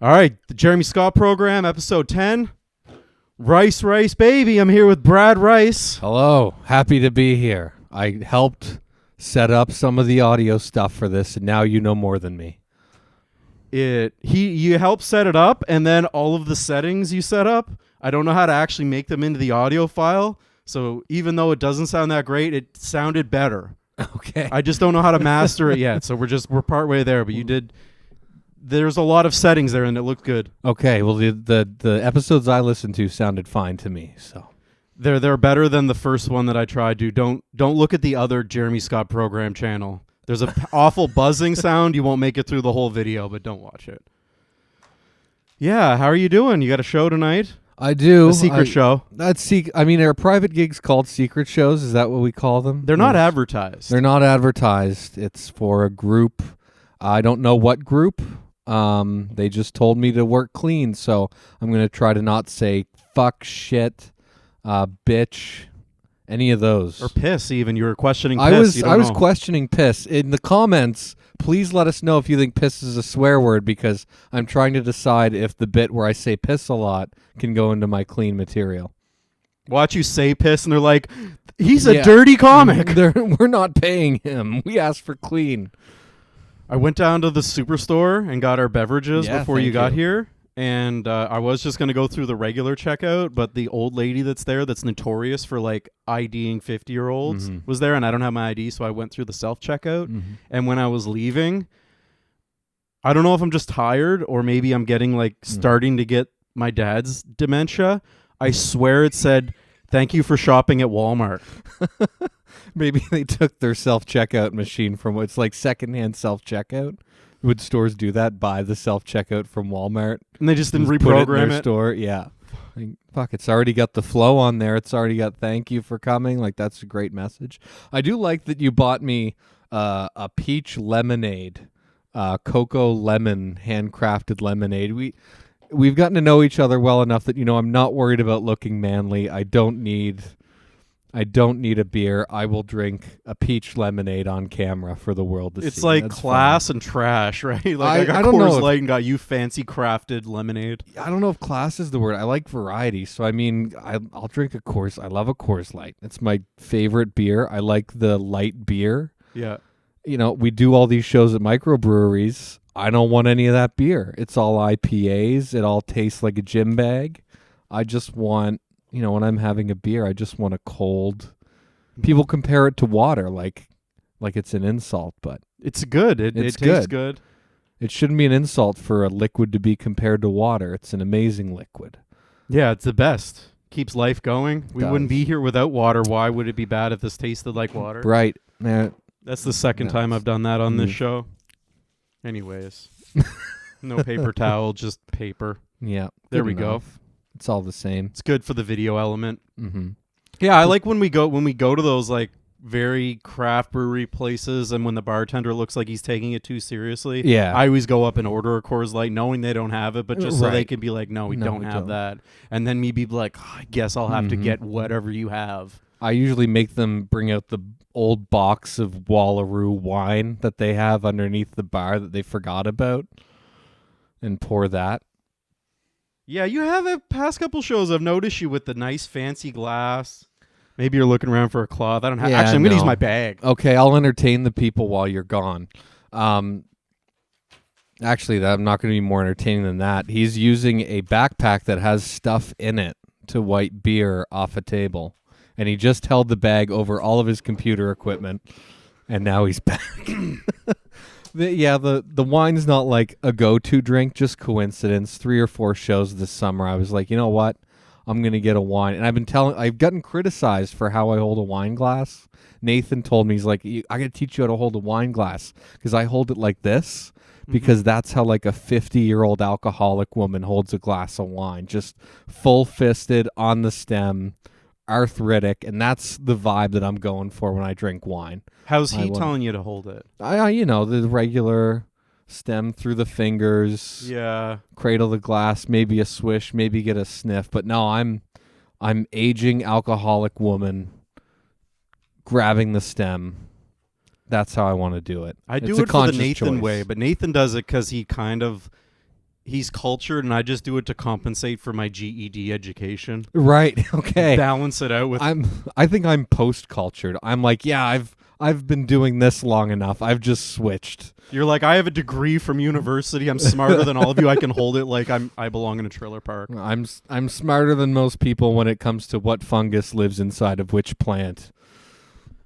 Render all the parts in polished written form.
All right, the Jeremy Scott Program, episode 10. Rice, baby. I'm here with Brad Rice. Hello. Happy to be here. I helped set up some of the audio stuff for this, and now you know more than me. You helped set it up, and then all of the settings you set up, I don't know how to actually make them into the audio file. So even though it doesn't sound that great, it sounded better. Okay. I just don't know how to master it yet. So we're partway there, but you did. There's a lot of settings there, and it looked good. Okay. Well, the episodes I listened to sounded fine to me. So They're better than the first one that I tried to. Don't look at the other Jeremy Scott Program channel. There's an awful buzzing sound. You won't make it through the whole video, but don't watch it. Yeah, how are you doing? You got a show tonight? I do. A secret show. I mean, are private gigs called secret shows? Is that what we call them? They're not advertised. They're not advertised. It's for a group. I don't know what group. They just told me to work clean, so I'm going to try to not say fuck, shit, bitch, any of those. Or piss, even. You were questioning piss. I was questioning piss. In the comments, please let us know if you think piss is a swear word, because I'm trying to decide if the bit where I say piss a lot can go into my clean material. Watch you say piss, and they're like, he's a dirty comic. We're not paying him. We asked for clean. I went down to the superstore and got our beverages before you got here. And I was just going to go through the regular checkout, but the old lady that's there that's notorious for like IDing 50-year-olds was there, and I don't have my ID, so I went through the self-checkout. And when I was leaving, I don't know if I'm just tired or maybe I'm getting like starting to get my dad's dementia. I swear it said, "Thank you for shopping at Walmart." Maybe they took their self-checkout machine from what's like secondhand self-checkout. Would stores do that? Buy the self-checkout from Walmart? And they just didn't put reprogram it in their it? Store? Yeah. Like, fuck, it's already got the flow on there. It's already got thank you for coming. Like, that's a great message. I do like that you bought me a peach lemonade, cocoa lemon, handcrafted lemonade. We've gotten to know each other well enough that, I'm not worried about looking manly. I don't need a beer. I will drink a peach lemonade on camera for the world to see. It's like That's class fun. and trash, right? Like I I got don't know Coors Light and got you fancy crafted lemonade. I don't know if class is the word. I like variety. So, I mean, I'll drink a Coors. I love a Coors Light. It's my favorite beer. I like the light beer. Yeah. We do all these shows at microbreweries. I don't want any of that beer. It's all IPAs. It all tastes like a gym bag. I just want... when I'm having a beer, I just want a cold. People compare it to water like it's an insult, but it's good. It tastes good. It shouldn't be an insult for a liquid to be compared to water. It's an amazing liquid. Yeah, it's the best. Keeps life going. We Does. wouldn't be here without water. Why would it be bad if this tasted like water? Right. That's the second time I've done that on this show. Anyways. No paper towel, just paper. Yeah. There we go. It's all the same. It's good for the video element. Mm-hmm. Yeah, I like when we go to those like very craft brewery places, and when the bartender looks like he's taking it too seriously. Yeah, I always go up and order a Coors Light, knowing they don't have it, but just so they can be like, "No, we don't have that," and then me be like, "I guess I'll have to get whatever you have." I usually make them bring out the old box of Wallaroo wine that they have underneath the bar that they forgot about, and pour that. Yeah, you have a past couple shows. I've noticed you with the nice fancy glass. Maybe you're looking around for a cloth. I don't have. Actually, I'm gonna use my bag. Okay, I'll entertain the people while you're gone. Actually, I'm not going to be more entertaining than that. He's using a backpack that has stuff in it to wipe beer off a table, and he just held the bag over all of his computer equipment, and now he's back. The wine's not like a go-to drink, just coincidence. 3 or 4 shows this summer, I was like, you know what? I'm going to get a wine. And I've gotten criticized for how I hold a wine glass. Nathan told me, he's like, I got to teach you how to hold a wine glass, because I hold it like this, because that's how like a 50-year-old alcoholic woman holds a glass of wine, just full-fisted on the stem, arthritic, and that's the vibe that I'm going for when I drink wine. How's he telling you to hold it? The regular stem through the fingers. Yeah. Cradle the glass, maybe a swish, maybe get a sniff. But no, I'm aging alcoholic woman grabbing the stem. That's how I want to do it. I do it for the Nathan way, but Nathan does it because he kind of he's cultured and I just do it to compensate for my GED education. Right. Okay. Balance it out with. I think I'm post-cultured. I'm like, yeah, I've been doing this long enough. I've just switched. You're like, I have a degree from university. I'm smarter than all of you. I can hold it like I belong in a trailer park. I'm smarter than most people when it comes to what fungus lives inside of which plant.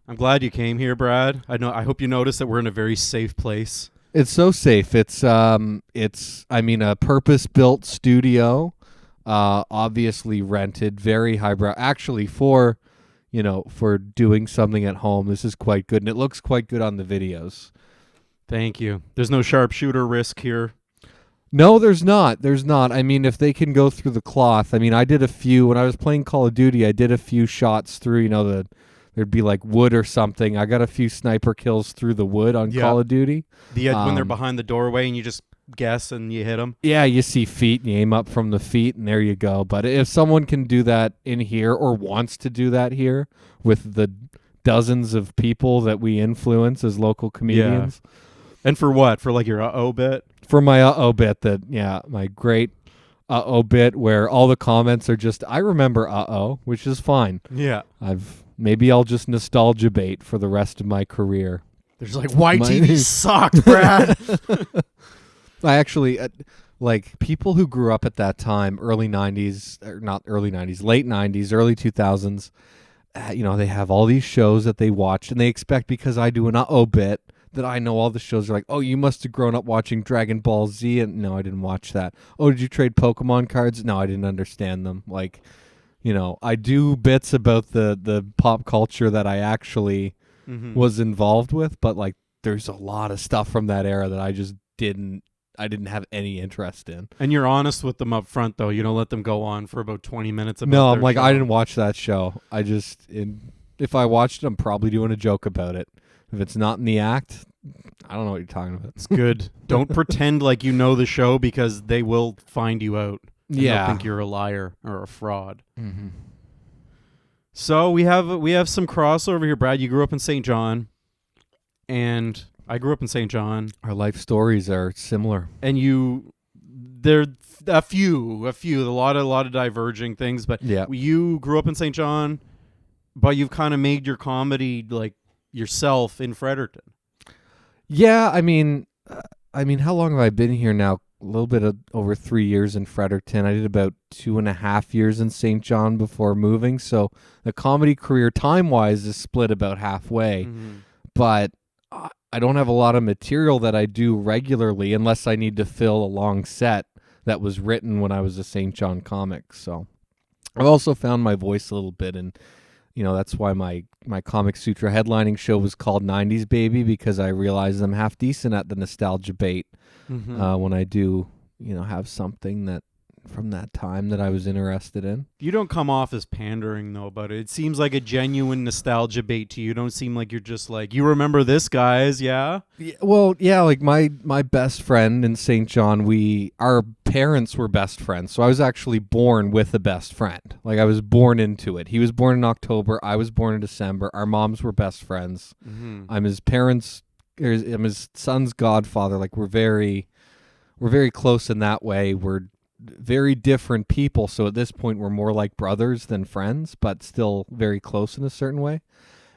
I'm glad you came here, Brad. I hope you noticed that we're in a very safe place. It's so safe. It's a purpose-built studio, obviously rented, very highbrow. Actually, for doing something at home, this is quite good, and it looks quite good on the videos. Thank you. There's no sharpshooter risk here. No, there's not. There's not. I mean, if they can go through the cloth. I mean, I did a few when I was playing Call of Duty. I did a few shots through, there'd be like wood or something. I got a few sniper kills through the wood on Call of Duty. When they're behind the doorway and you just guess and you hit them. Yeah, you see feet and you aim up from the feet and there you go. But if someone can do that in here or wants to do that here with the dozens of people that we influence as local comedians. Yeah. And for what? For like your uh-oh bit? For my uh-oh bit my great uh-oh bit where all the comments are just, I remember uh-oh, which is fine. Yeah. Maybe I'll just nostalgia bait for the rest of my career. There's like, YTV sucked, Brad. I actually, people who grew up at that time, early 90s, or not early 90s, late 90s, early 2000s, they have all these shows that they watch, and they expect because I do an uh-oh bit that I know all the shows. Are like, oh, you must have grown up watching Dragon Ball Z, and no, I didn't watch that. Oh, did you trade Pokemon cards? No, I didn't understand them. Like, I do bits about the pop culture that I actually was involved with, but like, there's a lot of stuff from that era that I just didn't have any interest in. And you're honest with them up front, though. You don't let them go on for about 20 minutes about No, I'm like, show. I didn't watch that show. If I watched it, I'm probably doing a joke about it. If it's not in the act, I don't know what you're talking about. It's good. Don't pretend like you know the show because they will find you out. They'll think you're a liar or a fraud. Mm-hmm. So we have some crossover here, Brad. You grew up in St. John, and I grew up in St. John. Our life stories are similar, and there a few, a lot of diverging things. But you grew up in St. John, but you've kind of made your comedy like yourself in Fredericton. Yeah, I mean, how long have I been here now? A little bit over 3 years in Fredericton. I did about 2.5 years in St. John before moving. So the comedy career, time-wise, is split about halfway. Mm-hmm. But I don't have a lot of material that I do regularly unless I need to fill a long set that was written when I was a St. John comic. So I've also found my voice a little bit, and that's why my Comic Sutra headlining show was called 90's Baby, because I realized I'm half decent at the nostalgia bait when I do, have something that from that time that I was interested in. You don't come off as pandering, though, but it seems like a genuine nostalgia bait to you. You don't seem like you're just like, you remember this, guys, yeah? Well, yeah, like my best friend in St. John, our parents were best friends, so I was actually born with a best friend. Like, I was born into it. He was born in October, I was born in December. Our moms were best friends. Mm-hmm. I'm his son's godfather. Like, we're very close in that way. We're very different people, so at this point we're more like brothers than friends, but still very close in a certain way.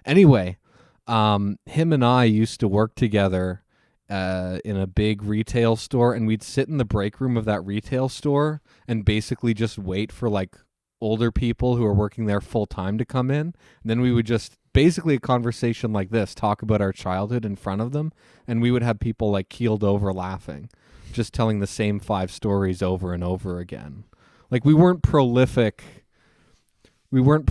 Anyway, him and I used to work together in a big retail store, and we'd sit in the break room of that retail store and basically just wait for like older people who are working there full time to come in. And then we would just basically a conversation like this, talk about our childhood in front of them, and we would have people like keeled over laughing, just telling the same 5 stories over and over again. Like, we weren't prolific rule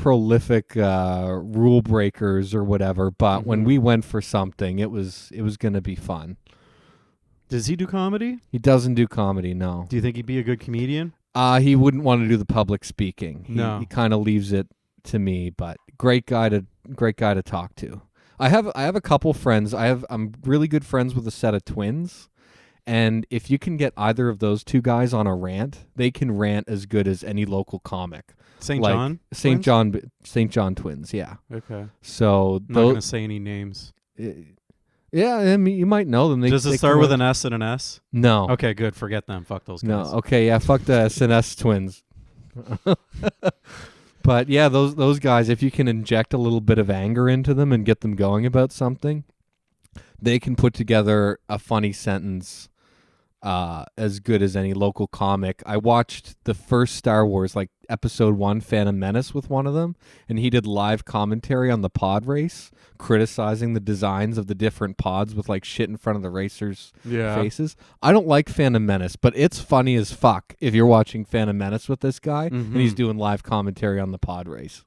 breakers or whatever, but when we went for something, it was going to be fun. Does he do comedy? He doesn't do comedy, no. Do you think he'd be a good comedian? He wouldn't want to do the public speaking. No. He kind of leaves it to me, but great guy to talk to. I have a couple friends. I'm really good friends with a set of twins. And if you can get either of those two guys on a rant, they can rant as good as any local comic. St. John twins, yeah. Okay. So I'm not going to say any names. Yeah, I mean, you might know them. Does it start with an S and an S? No. Okay, good. Forget them. Fuck those guys. No. Okay, yeah, fuck the SNS twins. But yeah, those guys, if you can inject a little bit of anger into them and get them going about something, they can put together a funny sentence as good as any local comic. I watched the first Star Wars, like episode 1, Phantom Menace, with one of them, and he did live commentary on the pod race, criticizing the designs of the different pods with like shit in front of the racers' faces. I don't like Phantom Menace, but it's funny as fuck if you're watching Phantom Menace with this guy and he's doing live commentary on the pod race.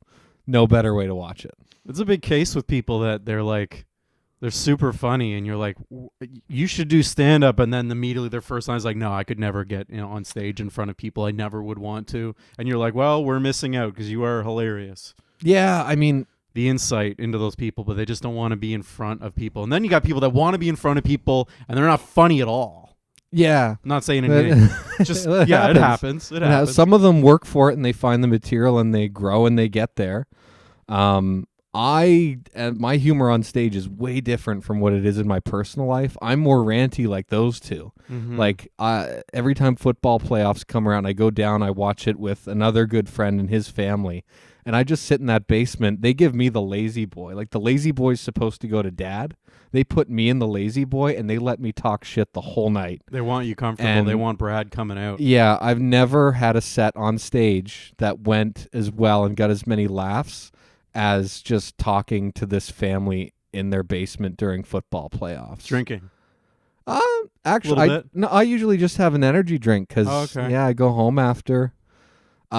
No better way to watch it. It's a big case with people that they're super funny, and you're like, you should do stand-up, and then immediately their first line is like, no, I could never get on stage in front of people. I never would want to. And you're like, well, we're missing out because you are hilarious. Yeah, I mean, the insight into those people, but they just don't want to be in front of people. And then you got people that want to be in front of people, and they're not funny at all. Yeah. I'm not saying anything. Just it happens. It happens. Some of them work for it, and they find the material, and they grow, and they get there. My humor on stage is way different from what it is in my personal life. I'm more ranty like those two. Like every time football playoffs come around, I go down, I watch it with another good friend and his family, and I just sit in that basement. They give me the lazy boy. Like the lazy boy's supposed to go to dad. They put me in the lazy boy, and they let me talk shit the whole night. They want you comfortable. They want Brad coming out. Yeah, I've never had a set on stage that went as well and got as many laughs as just talking to this family in their basement during football playoffs. Drinking. Actually, I usually just have an energy drink because I go home after.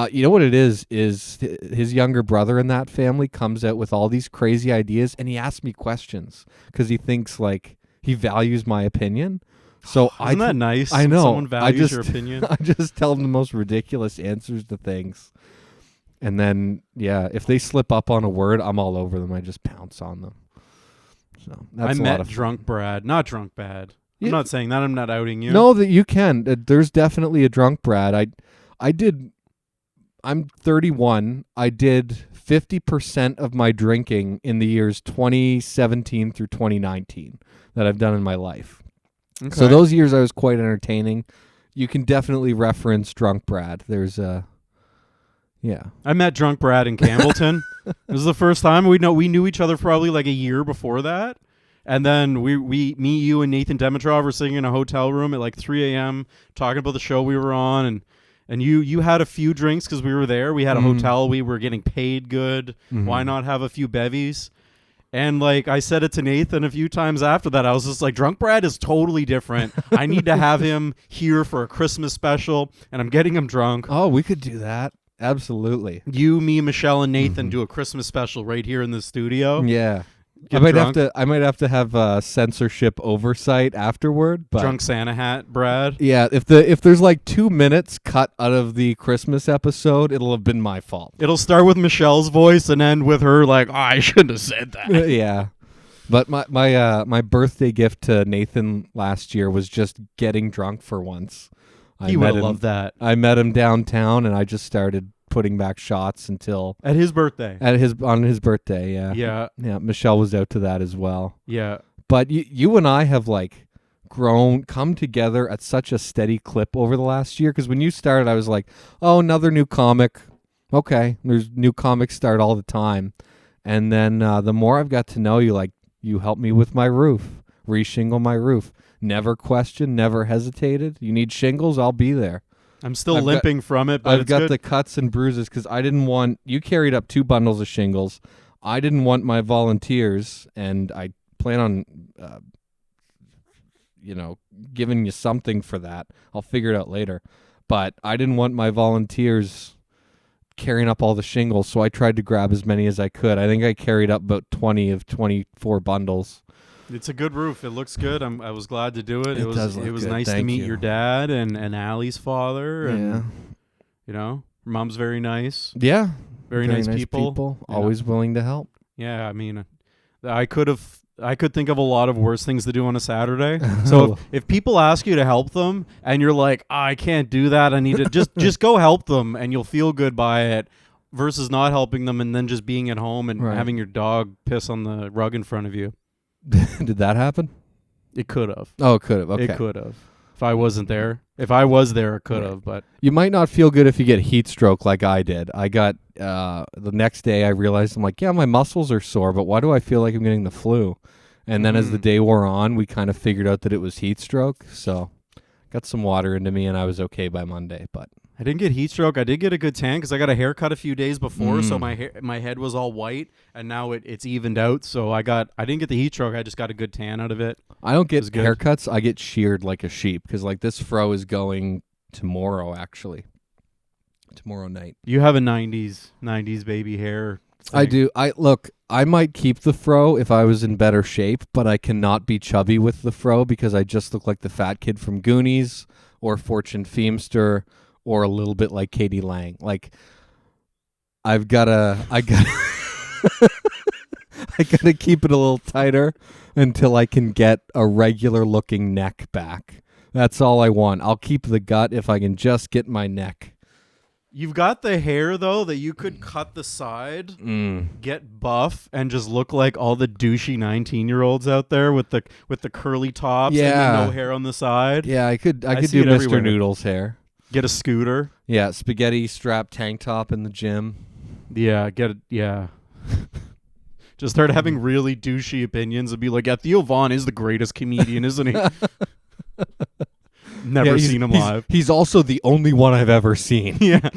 You know what it is his younger brother in that family comes out with all these crazy ideas, and he asks me questions because he thinks like he values my opinion. So isn't that nice? I know. Someone values your opinion. I just tell them the most ridiculous answers to things. And then, if they slip up on a word, I'm all over them. I just pounce on them. So that's I met drunk Brad, not drunk bad. I'm not saying that. I'm not outing you. No, that you can. There's definitely a drunk Brad. I'm 31. I did 50% of my drinking in the years 2017 through 2019 that I've done in my life. Okay. So those years I was quite entertaining. You can definitely reference drunk Brad. There's a... Yeah, I met drunk Brad in Campbellton. This was the first time we knew each other probably like a year before that, and then me, you, and Nathan Dimitrov were sitting in a hotel room at like 3 a.m. talking about the show we were on, and you had a few drinks because we were there. We had a hotel. We were getting paid good. Why not have a few bevies? And like I said it to Nathan a few times after that, I was just like, drunk Brad is totally different. I need to have him here for a Christmas special, and I'm getting him drunk. Oh, we could do that. Absolutely. You, me, Michelle, and Nathan do a Christmas special right here in the studio. Yeah. I might have to have censorship oversight afterward. But drunk Santa hat, Brad. Yeah, if there's like 2 minutes cut out of the Christmas episode, it'll have been my fault. It'll start with Michelle's voice and end with her like, oh, I shouldn't have said that. Yeah. But my birthday gift to Nathan last year was just getting drunk for once. He would have loved that. I met him downtown, and I just started putting back shots until at his birthday. On his birthday, yeah. Michelle was out to that as well. Yeah, but you and I have like come together at such a steady clip over the last year. Because when you started, I was like, oh, another new comic. Okay, there's new comics start all the time, and then the more I've got to know you, like you helped me with my roof, reshingle my roof. Never questioned, never hesitated. You need shingles, I'll be there. I'm still limping from it, but I've got the cuts and bruises because I didn't want... You carried up 2 bundles of shingles. I didn't want my volunteers, and I plan on, giving you something for that. I'll figure it out later. But I didn't want my volunteers carrying up all the shingles, so I tried to grab as many as I could. I think I carried up about 20 of 24 bundles. It's a good roof. It looks good. I was glad to do it. It was good. nice Thank to meet you. your dad and Allie's father. And, her mom's very nice. Yeah. Very nice people. Always willing to help. Yeah, I mean, I could think of a lot of worse things to do on a Saturday. So if people ask you to help them and you're like, I can't do that, I need to just go help them and you'll feel good by it versus not helping them and then just being at home and having your dog piss on the rug in front of you. Did that happen? It could have. Oh, it could have. Okay. It could have. If I wasn't there. If I was there, it could have. But you might not feel good if you get heat stroke like I did. I got the next day I realized I'm like, yeah, my muscles are sore, but why do I feel like I'm getting the flu? And then as the day wore on, we kind of figured out that it was heat stroke. So got some water into me and I was okay by Monday. But I didn't get heat stroke. I did get a good tan because I got a haircut a few days before, so my head was all white, and now it's evened out. So I didn't get the heat stroke. I just got a good tan out of it. I don't get haircuts. I get sheared like a sheep because like this fro is going tomorrow actually. Tomorrow night. You have a 90s baby hair thing. I do. I might keep the fro if I was in better shape, but I cannot be chubby with the fro because I just look like the fat kid from Goonies or Fortune Feimster or a little bit like Katie Lang. Like I gotta I gotta keep it a little tighter until I can get a regular looking neck back. That's all I want. I'll keep the gut if I can just get my neck. You've got the hair, though, that you could cut the side, get buff, and just look like all the douchey 19-year-olds out there with the curly tops and the no hair on the side. Yeah, I could do Mr. Everywhere. Noodles hair. Get a scooter. Yeah, spaghetti strap tank top in the gym. Yeah, get it. Yeah. Just start having really douchey opinions and be like, yeah, Theo Vaughn is the greatest comedian, isn't he? Never seen him live. He's also the only one I've ever seen. Yeah.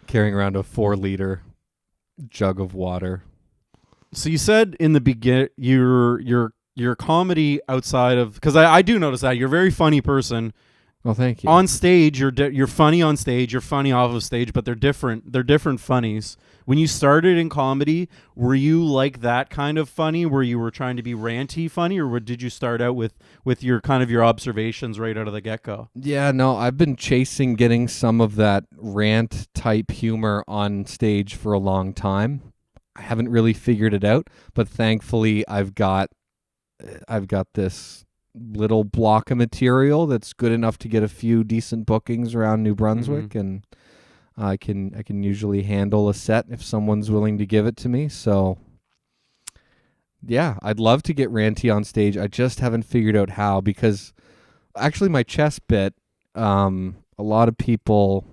Carrying around a 4-liter jug of water. So you said in the beginning your comedy outside of, because I do notice that you're a very funny person. Well, thank you. On stage, you're funny on stage. You're funny off of stage, but they're different. They're different funnies. When you started in comedy, were you like that kind of funny, where you were trying to be ranty funny, or did you start out with your kind of your observations right out of the get go? Yeah, no, I've been chasing getting some of that rant type humor on stage for a long time. I haven't really figured it out, but thankfully I've got this little block of material that's good enough to get a few decent bookings around New Brunswick, and I can usually handle a set if someone's willing to give it to me. So yeah, I'd love to get ranty on stage. I just haven't figured out how, because actually my chess bit, a lot of people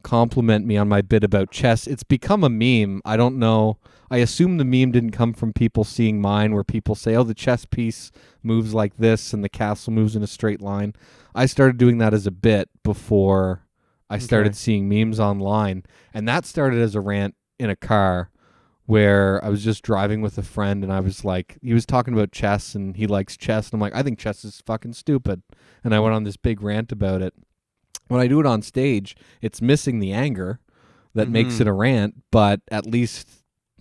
compliment me on my bit about chess. It's become a meme. I don't know. I assume the meme didn't come from people seeing mine, where people say, oh, the chess piece moves like this and the castle moves in a straight line. I started doing that as a bit before I started seeing memes online. And that started as a rant in a car where I was just driving with a friend, and I was like, he was talking about chess and he likes chess. And I'm like, I think chess is fucking stupid. And I went on this big rant about it. When I do it on stage, it's missing the anger that makes it a rant, but at least,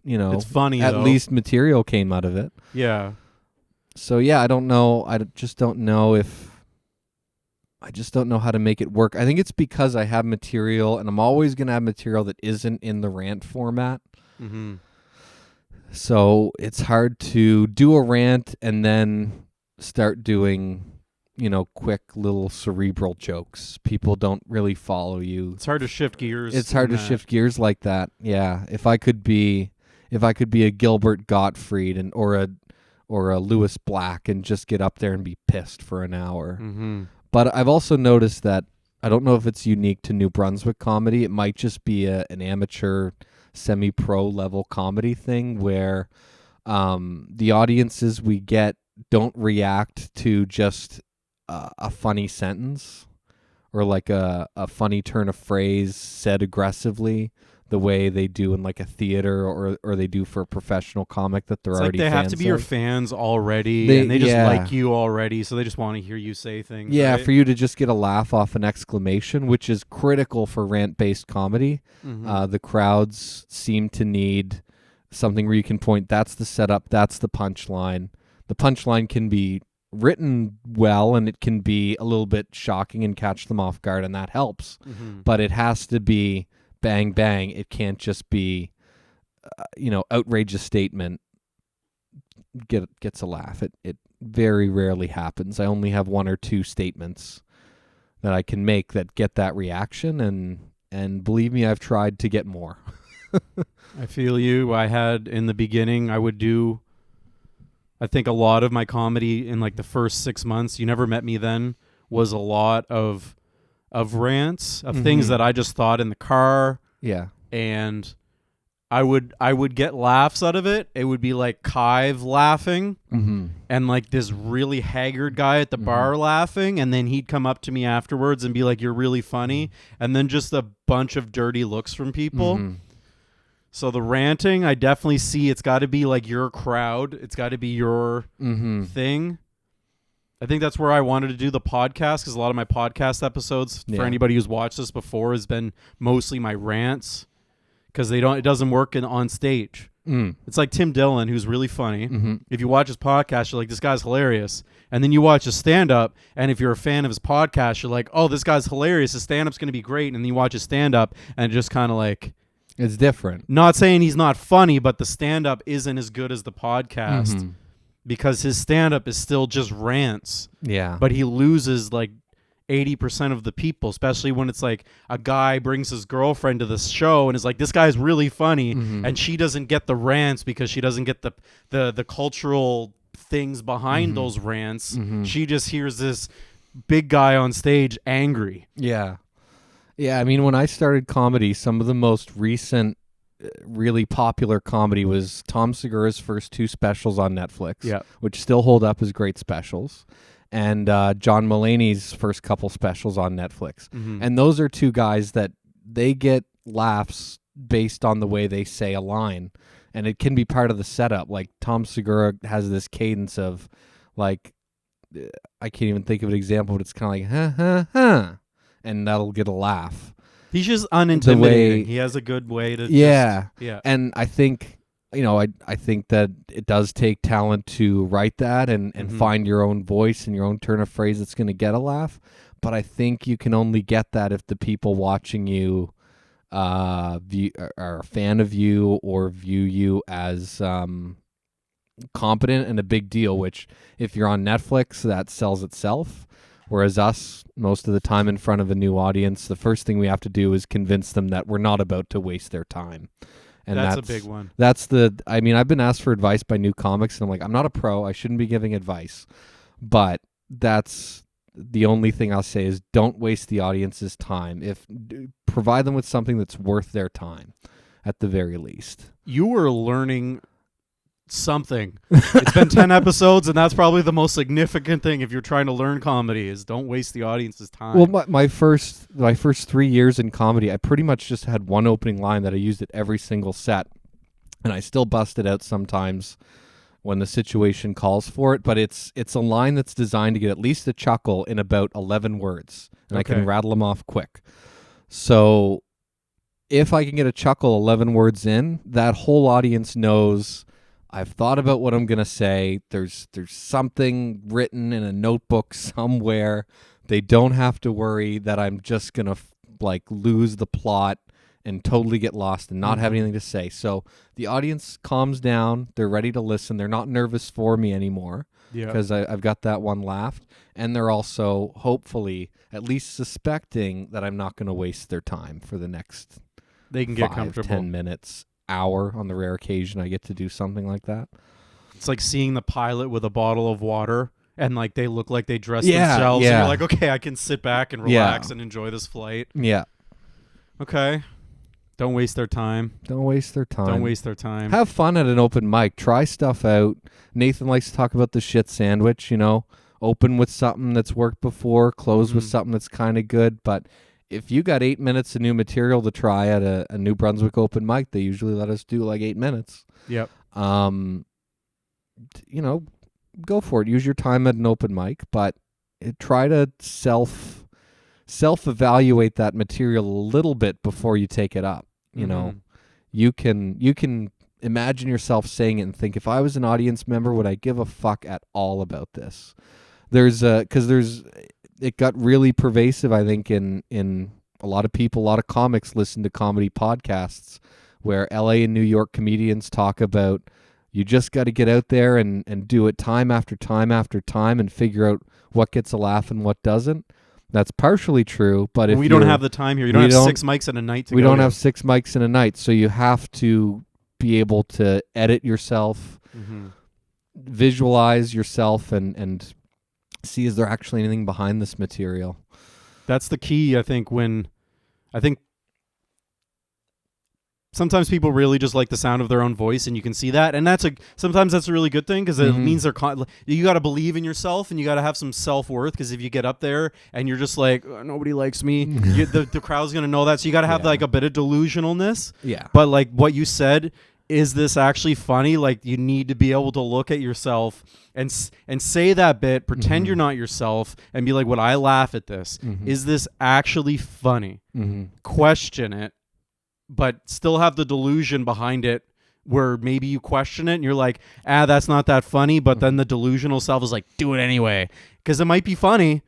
it's funny. At least material came out of it. Yeah. So yeah, I don't know. I just don't know how to make it work. I think it's because I have material, and I'm always going to have material that isn't in the rant format. Mm-hmm. So it's hard to do a rant and then start doing, quick little cerebral jokes. People don't really follow you. It's hard to shift gears. It's hard to shift gears like that. Yeah. If I could be a Gilbert Gottfried or a Lewis Black and just get up there and be pissed for an hour. Mm-hmm. But I've also noticed that, I don't know if it's unique to New Brunswick comedy. It might just be an amateur, semi-pro level comedy thing where the audiences we get don't react to just a funny sentence or like a funny turn of phrase said aggressively the way they do in like a theater or they do for a professional comic that they're already they fans have to be of. Your fans already, and they just like you already, so they just want to hear you say things. Yeah, right? For you to just get a laugh off an exclamation, which is critical for rant-based comedy. Mm-hmm. The crowds seem to need something where you can point, that's the setup, that's the punchline. The punchline can be written well, and it can be a little bit shocking and catch them off guard, and that helps. Mm-hmm. But it has to be bang, bang. It can't just be, outrageous statement gets a laugh. It very rarely happens. I only have one or two statements that I can make that get that reaction, and believe me, I've tried to get more. I feel you. I had in the beginning, I think a lot of my comedy in like the first 6 months, you never met me then, was a lot of rants, of things that I just thought in the car. Yeah. And I would get laughs out of it. It would be like Kive laughing and like this really haggard guy at the bar laughing, and then he'd come up to me afterwards and be like, "You're really funny," and then just a bunch of dirty looks from people. So the ranting, I definitely see it's got to be like your crowd. It's got to be your thing. I think that's where I wanted to do the podcast, because a lot of my podcast episodes, for anybody who's watched this before, has been mostly my rants. Because it doesn't work on stage. It's like Tim Dillon, who's really funny. If you watch his podcast, you're like, this guy's hilarious. And then you watch his stand-up, and if you're a fan of his podcast, you're like, oh, this guy's hilarious. His stand-up's going to be great. And then you watch his stand-up, and it just kind of like... It's different. Not saying he's not funny, but the stand-up isn't as good as the podcast. Because his stand-up is still just rants. Yeah. But he loses like 80% of the people, especially when it's like a guy brings his girlfriend to this show and is like, this guy's really funny, and she doesn't get the rants because she doesn't get the cultural things behind those rants. She just hears this big guy on stage angry. Yeah. I mean, when I started comedy, some of the most recent really popular comedy was Tom Segura's first 2 specials on Netflix, which still hold up as great specials. And John Mulaney's first couple specials on Netflix. And those are 2 guys that they get laughs based on the way they say a line. And it can be part of the setup. Like Tom Segura has this cadence of like, I can't even think of an example, but it's kind of like, huh, huh, huh. And that'll get a laugh. He's just unintimidating. He has a good way to... Yeah. And I think... I think that it does take talent to write that and find your own voice and your own turn of phrase that's going to get a laugh. But I think you can only get that if the people watching you are a fan of you or view you as competent and a big deal, which if you're on Netflix, that sells itself. Whereas us, most of the time in front of a new audience, the first thing we have to do is convince them that we're not about to waste their time. And that's a big one. I mean, I've been asked for advice by new comics, and I'm like, I'm not a pro. I shouldn't be giving advice. But that's the only thing I'll say is don't waste the audience's time. Provide them with something that's worth their time, at the very least. You were learning something. It's been 10 episodes, and that's probably the most significant thing if you're trying to learn comedy is don't waste the audience's time. Well, my first 3 years in comedy, I pretty much just had one opening line that I used at every single set, and I still bust it out sometimes when the situation calls for it, but it's a line that's designed to get at least a chuckle in about 11 words, and I can rattle them off quick. So if I can get a chuckle 11 words in, that whole audience knows I've thought about what I'm going to say. There's something written in a notebook somewhere. They don't have to worry that I'm just going to lose the plot and totally get lost and not have anything to say. So the audience calms down. They're ready to listen. They're not nervous for me anymore because I've got that one laugh. And they're also hopefully at least suspecting that I'm not going to waste their time for the next they can get comfortable 10 minutes. Hour on the rare occasion I get to do something like that. It's like seeing the pilot with a bottle of water and like they look like they dress themselves and you're like, okay, I can sit back and relax and enjoy this flight. Okay, don't waste their time. Have fun at an open mic. Try stuff out. Nathan likes to talk about the shit sandwich, open with something that's worked before, close with something that's kind of good. But if you got 8 minutes of new material to try at a New Brunswick open mic, they usually let us do like 8 minutes. Go for it. Use your time at an open mic, but try to self-evaluate that material a little bit before you take it up. You can imagine yourself saying it and think, if I was an audience member, would I give a fuck at all about this? It got really pervasive, I think, in a lot of people, a lot of comics listen to comedy podcasts where LA and New York comedians talk about you just got to get out there and do it time after time after time and figure out what gets a laugh and what doesn't. That's partially true, but if we don't have the time here, you don't have 6 mics in a night to we go don't to. have 6 mics in a night, so you have to be able to edit yourself, visualize yourself, and see is there actually anything behind this material. That's the key, I think, sometimes people really just like the sound of their own voice, and you can see that, and sometimes that's a really good thing, because it means you got to believe in yourself, and you got to have some self-worth, because if you get up there and you're just like, oh, nobody likes me, the crowd's gonna know that, so you got to have like a bit of delusionalness. But like what you said, is this actually funny? Like, you need to be able to look at yourself and say that bit, pretend you're not yourself, and be like, would I laugh at this? Is this actually funny? Question it, but still have the delusion behind it, where maybe you question it and you're like, that's not that funny, but then the delusional self is like, do it anyway, because it might be funny,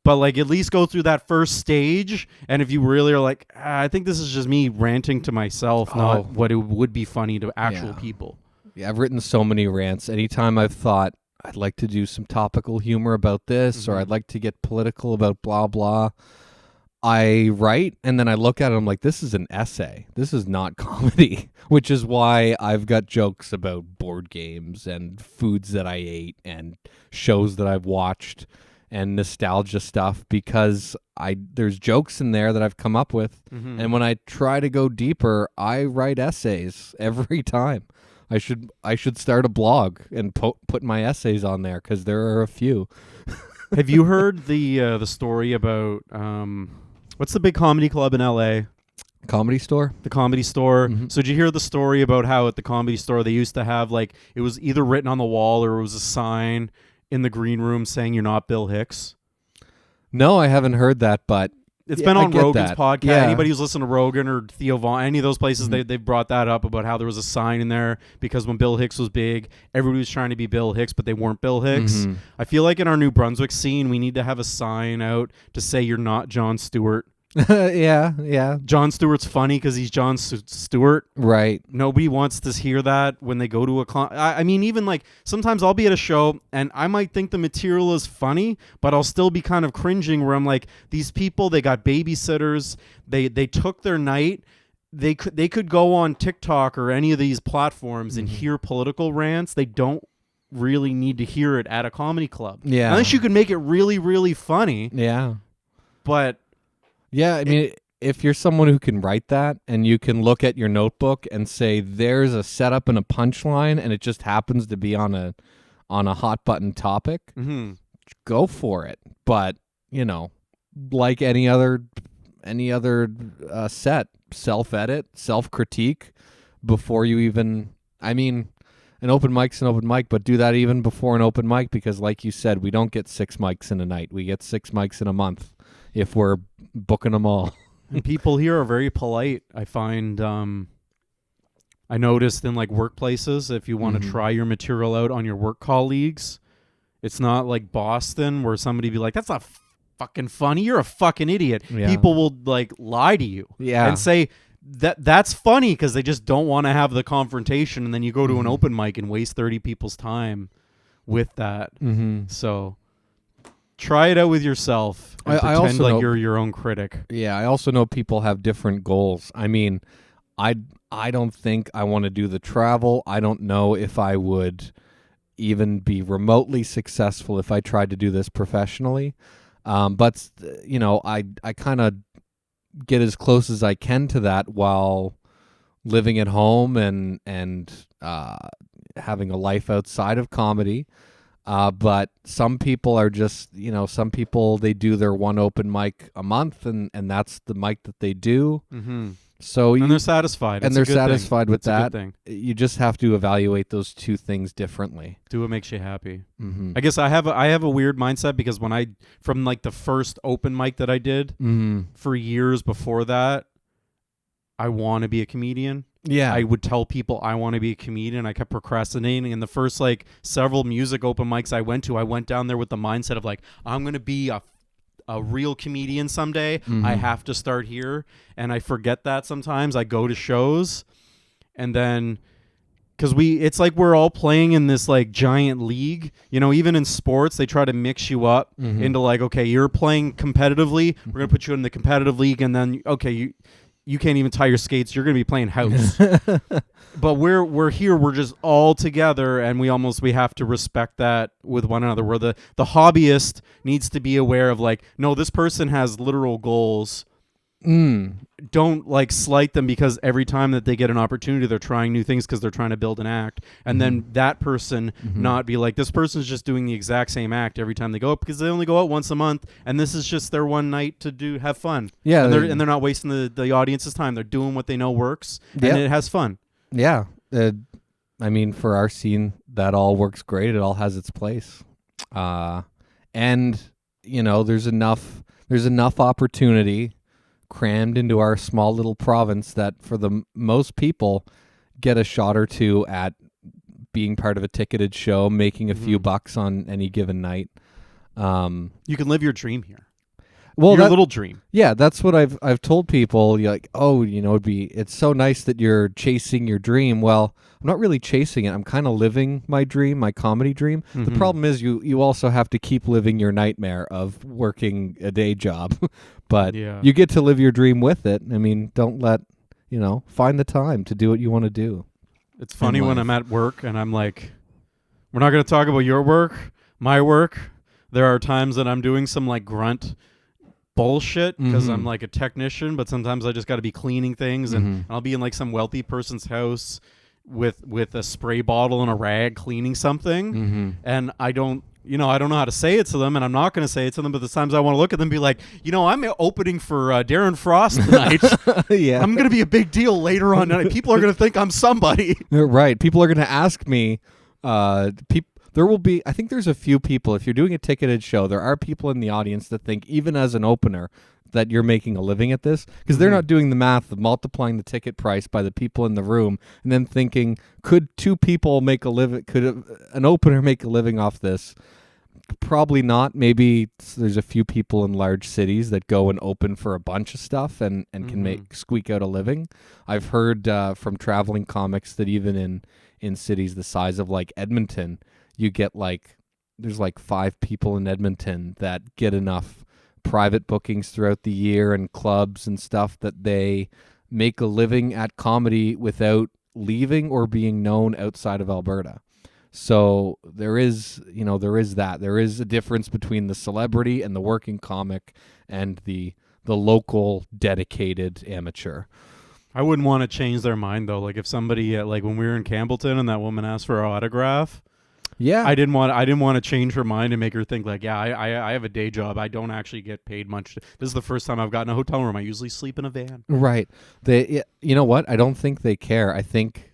but like at least go through that first stage. And if you really are like, I think this is just me ranting to myself, not what it would be funny to actual people. Yeah, I've written so many rants. Anytime I've thought I'd like to do some topical humor about this, or I'd like to get political about blah blah, I write, and then I look at it, I'm like, this is an essay. This is not comedy, which is why I've got jokes about board games and foods that I ate and shows that I've watched and nostalgia stuff, because there's jokes in there that I've come up with. And when I try to go deeper, I write essays every time. I should start a blog and put my essays on there, because there are a few. Have you heard the story about what's the big comedy club in LA? Comedy Store? The Comedy Store. So did you hear the story about how at the Comedy Store they used to have, like, it was either written on the wall or it was a sign in the green room saying you're not Bill Hicks? No, I haven't heard that, but it's been on Rogan's podcast. Yeah. Anybody who's listened to Rogan or Theo Vaughn, any of those places, they've brought that up about how there was a sign in there because when Bill Hicks was big, everybody was trying to be Bill Hicks, but they weren't Bill Hicks. I feel like in our New Brunswick scene, we need to have a sign out to say you're not Jon Stewart. Yeah. Jon Stewart's funny because he's Jon Stewart. Right. Nobody wants to hear that when they go to I mean, even like sometimes I'll be at a show and I might think the material is funny, but I'll still be kind of cringing where I'm like, these people, they got babysitters. They took their night. They could go on TikTok or any of these platforms and hear political rants. They don't really need to hear it at a comedy club. Yeah. Unless you could make it really, really funny. Yeah. But yeah, I mean, if you're someone who can write that and you can look at your notebook and say there's a setup and a punchline and it just happens to be on a hot button topic, go for it. But, like any other set, self-edit, self-critique before you even, I mean, an open mic's an open mic, but do that even before an open mic, because like you said, we don't get 6 mics in a night. We get 6 mics in a month if we're booking them all. And people here are very polite. I find I noticed in like workplaces, if you want to try your material out on your work colleagues, it's not like Boston where somebody be like, that's not fucking funny. You're a fucking idiot. Yeah. People will like lie to you and say that's funny because they just don't want to have the confrontation. And then you go to an open mic and waste 30 people's time with that. So try it out with yourself and I pretend also like know, you're your own critic. Yeah, I also know people have different goals. I mean, I don't think I want to do the travel. I don't know if I would even be remotely successful if I tried to do this professionally. But I kind of get as close as I can to that while living at home and having a life outside of comedy. But some people are just, some people, they do their one open mic a month and that's the mic that they do. So and they're satisfied. And they're satisfied with that. Thing. You just have to evaluate those two things differently. Do what makes you happy. I guess I have a weird mindset because from like the first open mic that I did for years before that, I want to be a comedian. Yeah. I would tell people I want to be a comedian. I kept procrastinating. And the first like several music open mics I went down there with the mindset of like, I'm going to be a real comedian someday. I have to start here. And I forget that sometimes. I go to shows and then because it's like we're all playing in this like giant league. Even in sports, they try to mix you up into like, okay, you're playing competitively. We're gonna put you in the competitive league, and then okay, you can't even tie your skates. You're gonna be playing house. But we're here. We're just all together, and we have to respect that with one another. Where the hobbyist needs to be aware of like, no, this person has literal goals. Don't like slight them because every time that they get an opportunity, they're trying new things because they're trying to build an act, and then that person not be like, this person's just doing the exact same act every time they go up because they only go out once a month, and this is just their one night to have fun. Yeah, and they're not wasting the audience's time. They're doing what they know works, and it has fun. Yeah, I mean, for our scene, that all works great. It all has its place, and there's enough opportunity crammed into our small little province that for the most people get a shot or two at being part of a ticketed show, making a few bucks on any given night. You can live your dream here. Well, your little dream. Yeah, that's what I've told people. You're like, oh, it's so nice that you're chasing your dream. Well, I'm not really chasing it. I'm kind of living my dream, my comedy dream. The problem is you also have to keep living your nightmare of working a day job. But you get to live your dream with it. I mean, don't let, find the time to do what you want to do. It's funny when I'm at work and I'm like, we're not going to talk about your work, my work. There are times that I'm doing some like grunt bullshit because I'm like a technician, but sometimes I just got to be cleaning things, and I'll be in like some wealthy person's house with a spray bottle and a rag cleaning something, and I don't know how to say it to them, and I'm not going to say it to them, but the times I want to look at them and be like, I'm opening for Darren Frost tonight. Yeah, I'm going to be a big deal later on tonight. People are going to think I'm somebody. Right. People are going to ask me, there will be, I think there's a few people, if you're doing a ticketed show, there are people in the audience that think, even as an opener, that you're making a living at this, because they're not doing the math of multiplying the ticket price by the people in the room and then thinking, could two people make a living, could an opener make a living off this? Probably not. Maybe there's a few people in large cities that go and open for a bunch of stuff and can squeak out a living. I've heard from traveling comics that even in cities the size of like Edmonton, you get there's 5 people in Edmonton that get enough private bookings throughout the year and clubs and stuff that they make a living at comedy without leaving or being known outside of Alberta. So there is that. There is a difference between the celebrity and the working comic and the local dedicated amateur. I wouldn't want to change their mind though. Like if somebody like when we were in Campbellton and that woman asked for her autograph, I didn't want to change her mind and make her think like, I have a day job. I don't actually get paid much. This is the first time I've gotten a hotel room. I usually sleep in a van. Right. You know what? I don't think they care. I think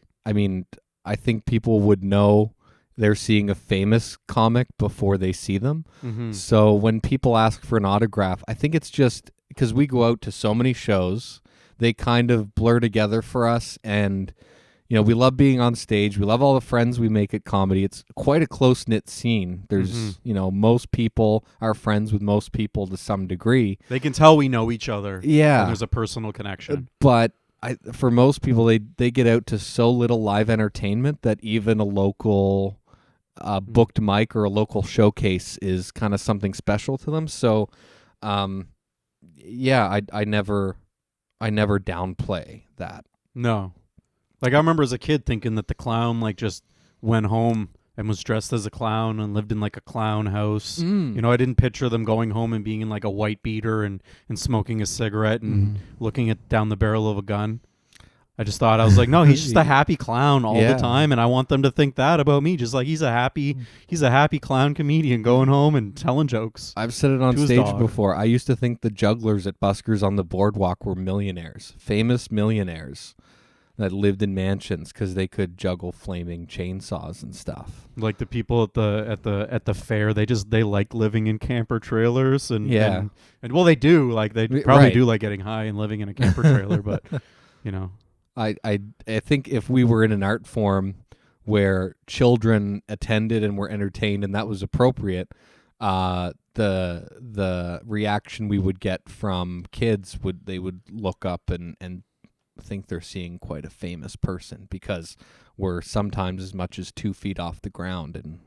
people would know they're seeing a famous comic before they see them. So when people ask for an autograph, I think it's just because we go out to so many shows, they kind of blur together for us. And we love being on stage. We love all the friends we make at comedy. It's quite a close-knit scene. There's, most people are friends with most people to some degree. They can tell we know each other. Yeah. And there's a personal connection. But for most people, they get out to so little live entertainment that even a local booked mic or a local showcase is kind of something special to them. So, I never downplay that. No. Like I remember as a kid thinking that the clown like just went home and was dressed as a clown and lived in like a clown house. I didn't picture them going home and being in like a white beater and smoking a cigarette and looking down the barrel of a gun. I just thought, I was like, no, he's just a happy clown all the time, and I want them to think that about me. Just like he's a happy clown comedian going home and telling jokes. I've said it on stage before. I used to think the jugglers at Buskers on the Boardwalk were millionaires, famous millionaires that lived in mansions because they could juggle flaming chainsaws and stuff. Like the people at the fair, they like living in camper trailers and well, they do like they probably do like getting high and living in a camper trailer, but I think if we were in an art form where children attended and were entertained and that was appropriate, the reaction we would get from kids would look up and think they're seeing quite a famous person, because we're sometimes as much as 2 feet off the ground and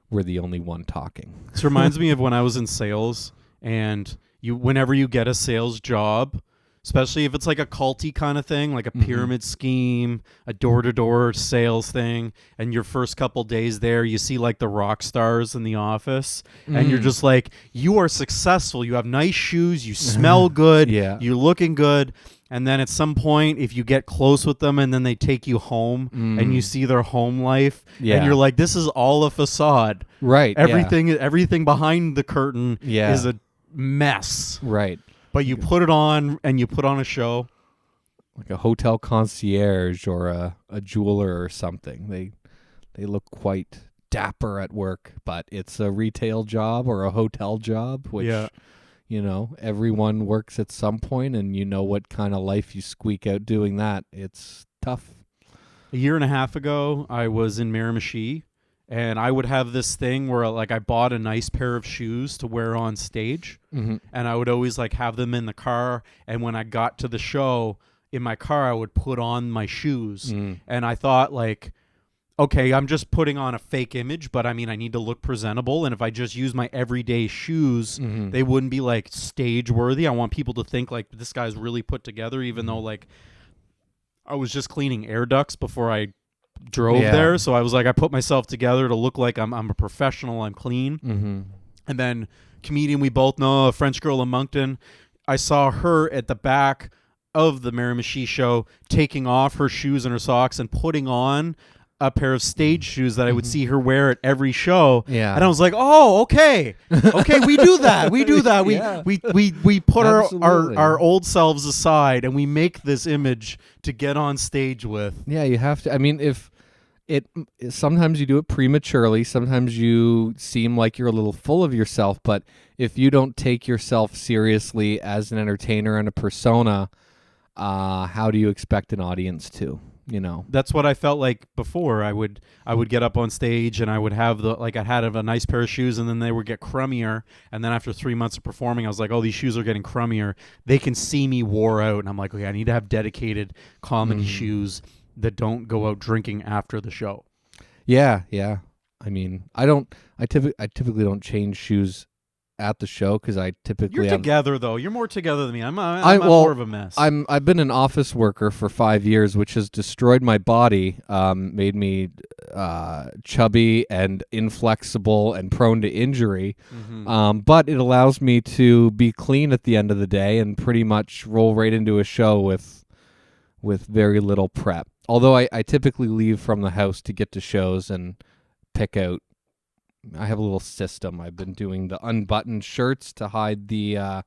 we're the only one talking. This reminds me of when I was in sales, and whenever you get a sales job, especially if it's like a culty kind of thing, like a pyramid scheme, a door-to-door sales thing, and your first couple days there, you see like the rock stars in the office, and you're just like, you are successful, you have nice shoes, you smell good, you're looking good, and then at some point, if you get close with them and then they take you home and you see their home life, and you're like, this is all a facade. Right. Everything behind the curtain is a mess. Right. But you put it on, and you put on a show. Like a hotel concierge or a jeweler or something. They look quite dapper at work, but it's a retail job or a hotel job, which, everyone works at some point, and you know what kind of life you squeak out doing that. It's tough. A year and a half ago, I was in Miramichi, and I would have this thing where like I bought a nice pair of shoes to wear on stage, and I would always like have them in the car, and when I got to the show in my car, I would put on my shoes, and I thought like, okay, I'm just putting on a fake image, but I mean, I need to look presentable, and if I just use my everyday shoes, they wouldn't be like stage worthy. I want people to think like this guy's really put together, even though like I was just cleaning air ducts before I drove there, so I was like, I put myself together to look like I'm a professional, I'm clean. And then comedian we both know, a French girl in Moncton, I saw her at the back of the Miramichi show taking off her shoes and her socks and putting on a pair of stage shoes that I would see her wear at every show. Yeah. And I was like, oh, okay. Okay, we do that. We do that. We put our old selves aside and we make this image to get on stage with. Yeah, you have to. I mean, if sometimes you do it prematurely, sometimes you seem like you're a little full of yourself, but if you don't take yourself seriously as an entertainer and a persona, how do you expect an audience to? That's what I felt like before. I would get up on stage and I would have I had a nice pair of shoes, and then they would get crummier, and then after 3 months of performing, I was like, oh, these shoes are getting crummier. They can see me wore out, and I'm like, okay, I need to have dedicated comedy shoes that don't go out drinking after the show. Yeah. I mean, I typically don't change shoes at the show, because I typically you're together though. You're more together than me. I'm more of a mess. I've been an office worker for 5 years, which has destroyed my body, made me chubby and inflexible and prone to injury. But it allows me to be clean at the end of the day and pretty much roll right into a show with very little prep. Although I typically leave from the house to get to shows and pick out. I have a little system. I've been doing the unbuttoned shirts to hide the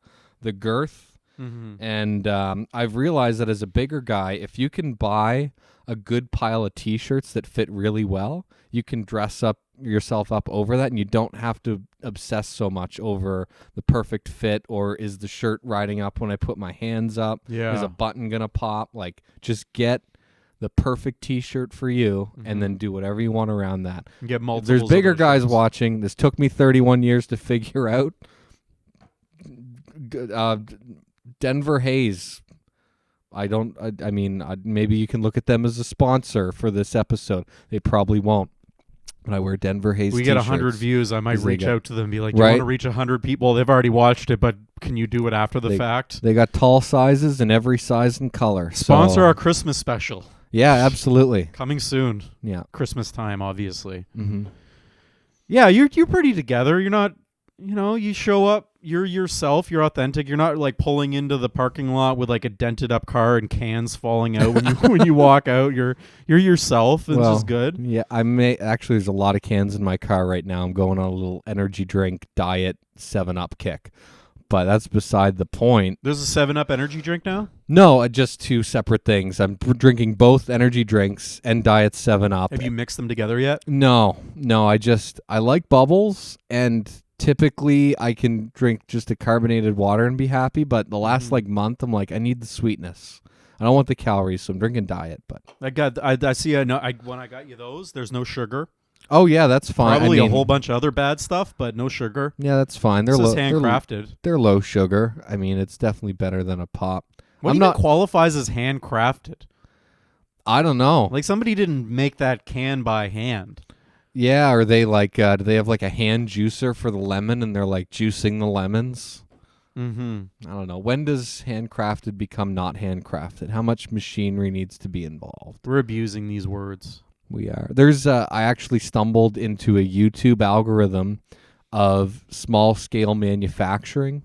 girth. And I've realized that as a bigger guy, if you can buy a good pile of T-shirts that fit really well, you can dress up yourself up over that, and you don't have to obsess so much over the perfect fit, or is the shirt riding up when I put my hands up? Is a button gonna pop? Like, just get the perfect T-shirt for you, and then do whatever you want around that. Get multiples. There's bigger guys watching. This took me 31 years to figure out. Denver Hayes. I mean, maybe you can look at them as a sponsor for this episode. They probably won't. But I wear Denver Hayes We T-shirts. get 100 views. I might reach out to them and be like, do you want to reach 100 people? They've already watched it, but can you do it after the fact? They got tall sizes in every size and color. Sponsor our Christmas special. Yeah, absolutely. Coming soon. Yeah. Christmas time, obviously. Yeah, you're pretty together. You're not, you show up, you're yourself, you're authentic. You're not like pulling into the parking lot with like a dented up car and cans falling out when you walk out. You're yourself, which is good. Yeah, actually there's a lot of cans in my car right now. I'm going on a little energy drink diet 7-Up kick. But that's beside the point. There's a 7-Up energy drink now? No, just two separate things. I'm drinking both energy drinks and Diet 7-Up. Have you mixed them together yet? No. I like bubbles, and typically I can drink just a carbonated water and be happy, but the last month I'm like, I need the sweetness. I don't want the calories, so I'm drinking diet. But I see. When I got you those, there's no sugar. Oh yeah, that's fine. Probably a whole bunch of other bad stuff, but no sugar. Yeah, that's fine. They're handcrafted. They're low sugar. I mean, it's definitely better than a pop. What even qualifies as handcrafted? I don't know. Like somebody didn't make that can by hand. Yeah, or they like do they have like a hand juicer for the lemon and they're like juicing the lemons? Mm-hmm. I don't know. When does handcrafted become not handcrafted? How much machinery needs to be involved? We're abusing these words. We are. There's I actually stumbled into a YouTube algorithm of small scale manufacturing.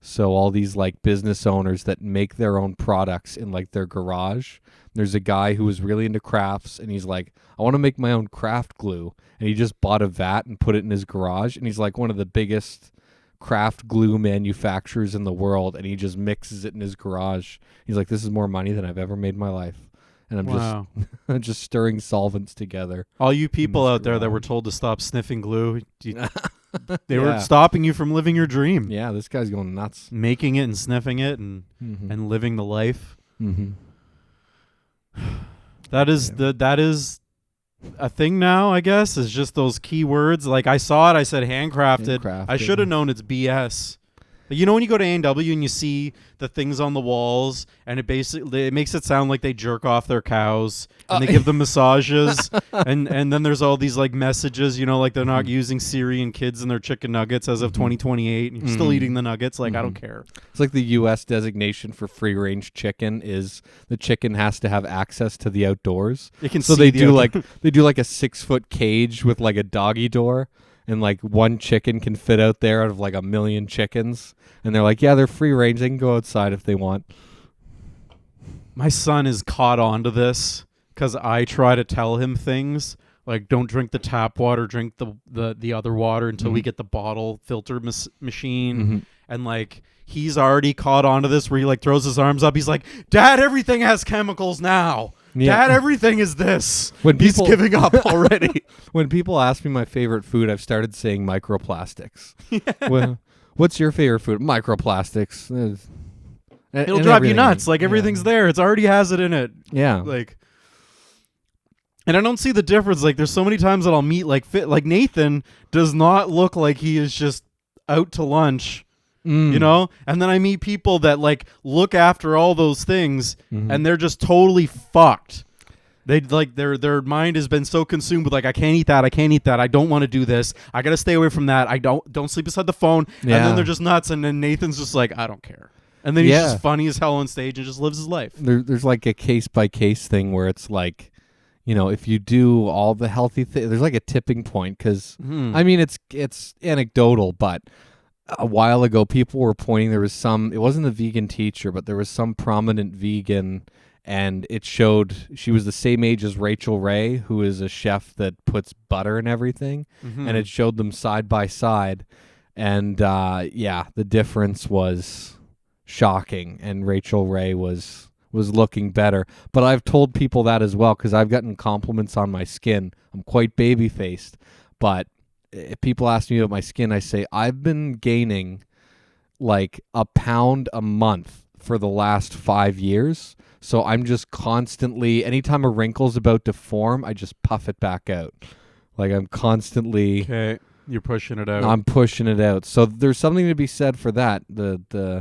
So all these like business owners that make their own products in like their garage. There's a guy who was really into crafts and he's like, I want to make my own craft glue. And he just bought a vat and put it in his garage. And he's like one of the biggest craft glue manufacturers in the world. And he just mixes it in his garage. He's like, this is more money than I've ever made in my life. And I'm just stirring solvents together. All you people out there that were told to stop sniffing glue, they were stopping you from living your dream. Yeah, this guy's going nuts. Making it and sniffing it and living the life. Mm-hmm. That is a thing now, I guess, is just those key words. Like I saw it, I said handcrafted. I should have known it's BS. You know when you go to A&W and you see the things on the walls and it makes it sound like they jerk off their cows and they give them massages and then there's all these like messages, you know, like they're not using Syrian kids in their chicken nuggets as of 2028 and you're still eating the nuggets. Like I don't care. It's like the U.S. designation for free range chicken is the chicken has to have access to the outdoors. They do like a 6-foot cage with like a doggy door. And like one chicken can fit out there out of like 1 million chickens. And they're like, yeah, they're free range. They can go outside if they want. My son is caught on to this because I try to tell him things like don't drink the tap water, drink the other water until we get the bottle filter machine. And like he's already caught on to this where he like throws his arms up. He's like, Dad, everything has chemicals now. Yeah. Dad, everything is this. He's giving up already. When people ask me my favorite food, I've started saying microplastics. Yeah. Well, what's your favorite food? Microplastics. It'll drive you nuts. Like everything's there. It already has it in it. Yeah. Like, and I don't see the difference. Like there's so many times that I'll meet like Nathan does not look like he is just out to lunch. You know, and then I meet people that like look after all those things and they're just totally fucked. They like their mind has been so consumed with like I can't eat that, I don't want to do this, I gotta stay away from that, I don't sleep beside the phone. And then they're just nuts, and then Nathan's just like I don't care, and then he's just funny as hell on stage and just lives his life. There's like a case by case thing where it's like, you know, if you do all the healthy things, there's like a tipping point because I mean it's anecdotal, but a while ago, people were pointing, it wasn't a vegan teacher, but there was some prominent vegan, and it showed she was the same age as Rachel Ray, who is a chef that puts butter in everything, and it showed them side by side, and the difference was shocking, and Rachel Ray was looking better. But I've told people that as well, because I've gotten compliments on my skin. I'm quite baby-faced, but if people ask me about my skin, I say I've been gaining like a pound a month for the last 5 years. So I'm just constantly, anytime a wrinkle's about to form, I just puff it back out. Like I'm constantly... Okay, you're pushing it out. I'm pushing it out. So there's something to be said for that.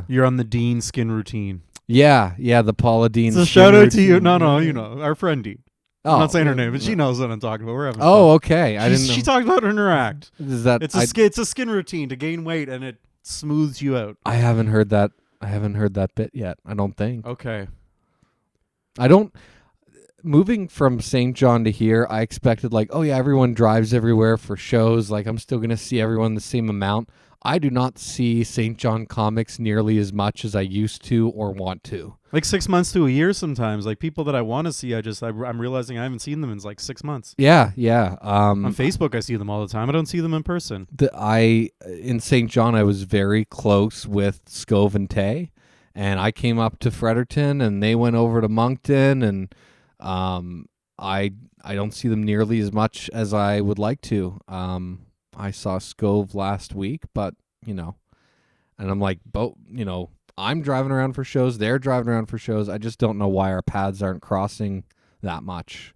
You're on the Dean skin routine. Yeah, the Paula Dean. So shout out to you. No, you know, our friend Dean. I'm not saying her name, but she knows what I'm talking about. We're having fun. Okay. I didn't know. She talked about her interact. It's a skin routine to gain weight, and it smooths you out. I haven't heard that bit yet. I don't think. Okay. Moving from St. John to here, I expected like, oh yeah, everyone drives everywhere for shows. Like I'm still going to see everyone the same amount. I do not see St. John comics nearly as much as I used to or want to. Like 6 months to a year sometimes. Like people that I want to see, I'm realizing I haven't seen them in like 6 months. Yeah. On Facebook, I see them all the time. I don't see them in person. In St. John, I was very close with Scove and Tay, and I came up to Fredericton, and they went over to Moncton, and I don't see them nearly as much as I would like to. I saw Scove last week, but and I'm like, I'm driving around for shows. They're driving around for shows. I just don't know why our paths aren't crossing that much.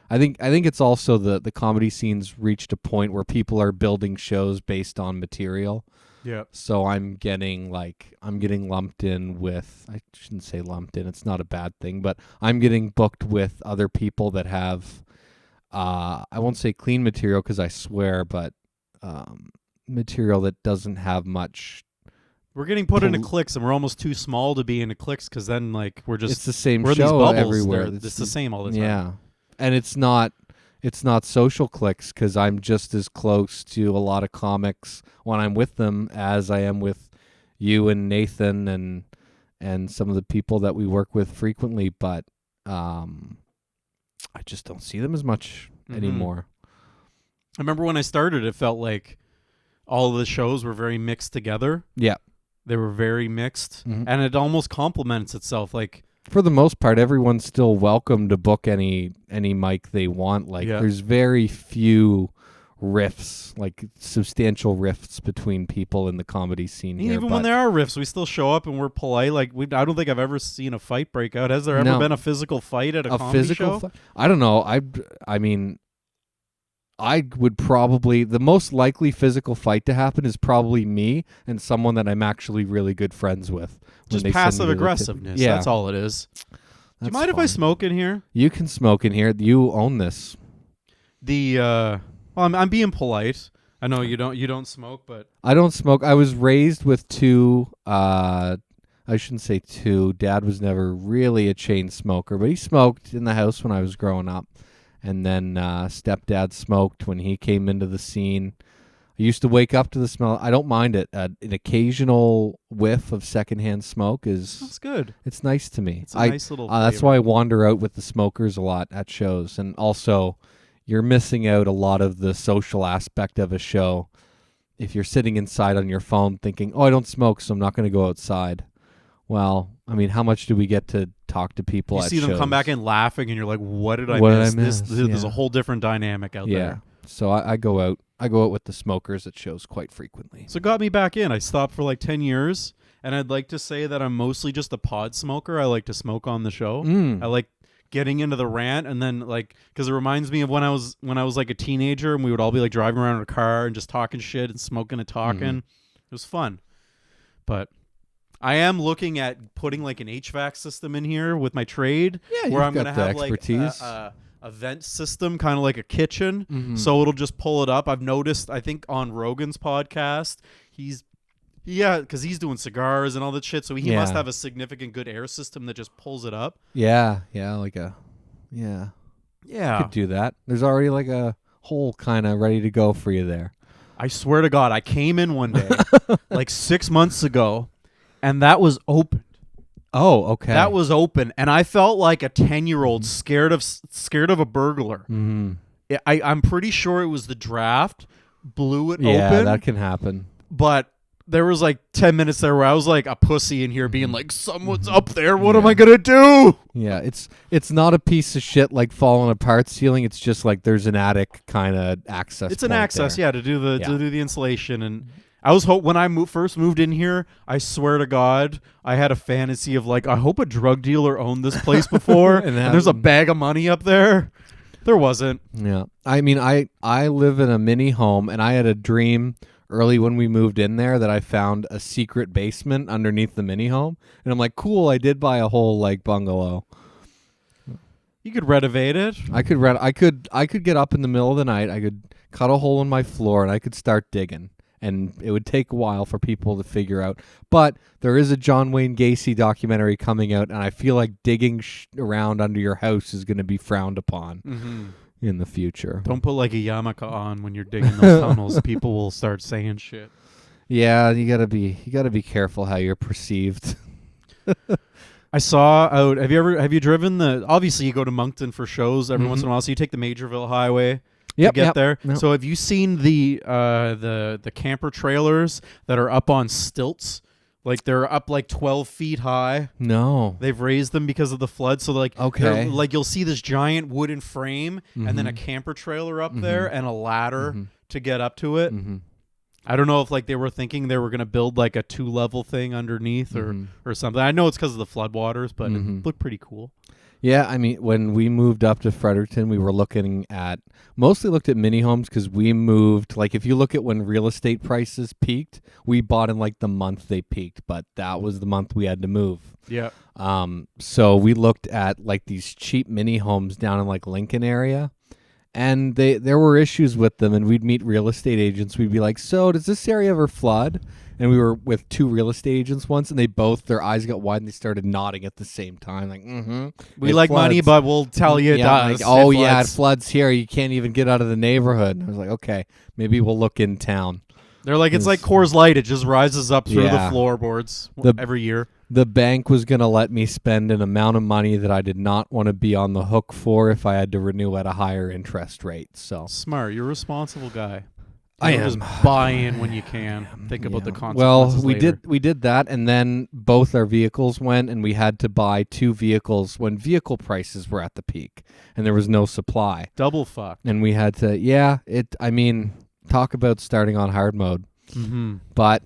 I think it's also the comedy scene's reached a point where people are building shows based on material. Yeah. So I'm getting lumped in with, I shouldn't say lumped in, it's not a bad thing, but I'm getting booked with other people that have, I won't say clean material because I swear, but material that doesn't have much. We're getting put into cliques, and we're almost too small to be into cliques because then like we're just it's the same we're in show these bubbles everywhere. It's the same all the time. Yeah, and it's not social cliques because I'm just as close to a lot of comics when I'm with them as I am with you and Nathan and some of the people that we work with frequently, but I just don't see them as much anymore. I remember when I started, it felt like all of the shows were very mixed together. Yeah. They were very mixed, and it almost complements itself. Like for the most part, everyone's still welcome to book any mic they want. Like there's very few riffs, like substantial rifts between people in the comedy scene here. Even when there are rifts, we still show up and we're polite. Like I don't think I've ever seen a fight break out. Has there ever been a physical fight at a comedy show? I don't know. I mean, I would probably, the most likely physical fight to happen is probably me and someone that I'm actually really good friends with. Just passive aggressiveness. Yeah. That's all it is. Do you mind if I smoke in here? You can smoke in here. You own this. Well, I'm being polite. I know you don't smoke, but I don't smoke. I was raised with two, I shouldn't say two. Dad was never really a chain smoker, but he smoked in the house when I was growing up. And then stepdad smoked when he came into the scene. I used to wake up to the smell. I don't mind it. An occasional whiff of secondhand smoke is... That's good. It's nice to me. It's a nice little flavor. That's why I wander out with the smokers a lot at shows. And also, you're missing out a lot of the social aspect of a show if you're sitting inside on your phone thinking, oh, I don't smoke, so I'm not going to go outside. Well, I mean, how much do we get to talk to people at shows? You see them come back in laughing, and you're like, what did I miss? There's a whole different dynamic out there. Yeah. So I go out. I go out with the smokers at shows quite frequently. So it got me back in. I stopped for like 10 years, and I'd like to say that I'm mostly just a pod smoker. I like to smoke on the show. I like getting into the rant, and then like, because it reminds me of when I was like a teenager, and we would all be like driving around in a car and just talking shit and smoking and talking. It was fun. But I am looking at putting like an HVAC system in here with my trade. Yeah, where I'm going to have expertise. like a vent system, kind of like a kitchen, so it'll just pull it up. I've noticed, I think on Rogan's podcast, because he's doing cigars and all that shit, so he must have a significant good air system that just pulls it up. Yeah, you could do that. There's already like a hole kind of ready to go for you there. I swear to God, I came in one day like 6 months ago, and that was open. Oh, okay. That was open, and I felt like a 10-year-old scared of a burglar. I'm pretty sure it was the draft blew it open. Yeah, that can happen. But there was like 10 minutes there where I was like a pussy in here being like, someone's up there. What am I going to do? Yeah, it's not a piece of shit like falling apart ceiling. It's just like there's an attic kind of access. It's an access, to do the insulation. And I was when I first moved in here, I swear to God, I had a fantasy of like, I hope a drug dealer owned this place before, and there's a bag of money up there. There wasn't. Yeah, I mean, I live in a mini home, and I had a dream early when we moved in there that I found a secret basement underneath the mini home, and I'm like, cool, I did buy a whole like bungalow. You could renovate it. I could get up in the middle of the night. I could cut a hole in my floor, and I could start digging. And it would take a while for people to figure out. But there is a John Wayne Gacy documentary coming out, and I feel like digging around under your house is going to be frowned upon in the future. Don't put like a yarmulke on when you're digging those tunnels. People will start saying shit. Yeah, you gotta be careful how you're perceived. I saw out. Have you driven obviously you go to Moncton for shows every once in a while, so you take the Majorville Highway. To get there. Yep. So have you seen the camper trailers that are up on stilts? Like they're up like 12 feet high. No. They've raised them because of the flood. So like, like you'll see this giant wooden frame and then a camper trailer up there and a ladder to get up to it. I don't know if like they were thinking they were going to build like a 2-level thing underneath or something. I know it's because of the floodwaters, but it looked pretty cool. Yeah, I mean, when we moved up to Fredericton, we were mostly looked at mini homes because we moved, like if you look at when real estate prices peaked, we bought in like the month they peaked, but that was the month we had to move. Yeah. So we looked at like these cheap mini homes down in like Lincoln area, and there were issues with them, and we'd meet real estate agents. We'd be like, so does this area ever flood? And we were with 2 real estate agents once, and their eyes got wide, and they started nodding at the same time, like, we like floods. Money, but we'll tell you it does. Like, it floods here. You can't even get out of the neighborhood. And I was like, okay, maybe we'll look in town. They're like, it's like Coors Light. It just rises up through the floorboards every year. The bank was going to let me spend an amount of money that I did not want to be on the hook for if I had to renew at a higher interest rate. So smart. You're a responsible guy. I am. Just buy in when you can. Think about the consequences. Well, later. we did that, and then both our vehicles went, and we had to buy 2 vehicles when vehicle prices were at the peak, and there was no supply. Double fuck. And we had to. I mean, talk about starting on hard mode. Mm-hmm. But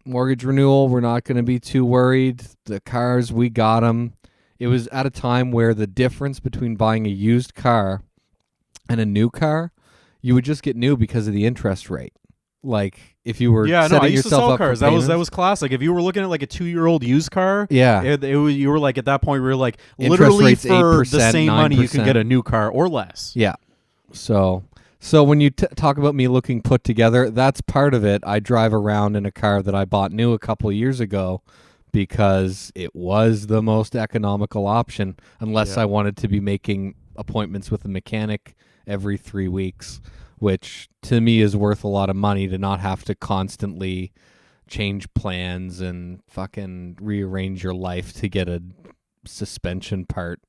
mortgage renewal, we're not going to be too worried. The cars, we got them. It was at a time where the difference between buying a used car and a new car, you would just get new because of the interest rate. Like if you were I used to sell up cars. That was classic. If you were looking at like a 2-year-old used car, you were like at that point we were like literally for 8%, the same 9%. Money you can get a new car or less. Yeah. So when you talk about me looking put together, that's part of it. I drive around in a car that I bought new a couple of years ago because it was the most economical option, unless I wanted to be making appointments with a mechanic every 3 weeks, which to me is worth a lot of money to not have to constantly change plans and fucking rearrange your life to get a suspension part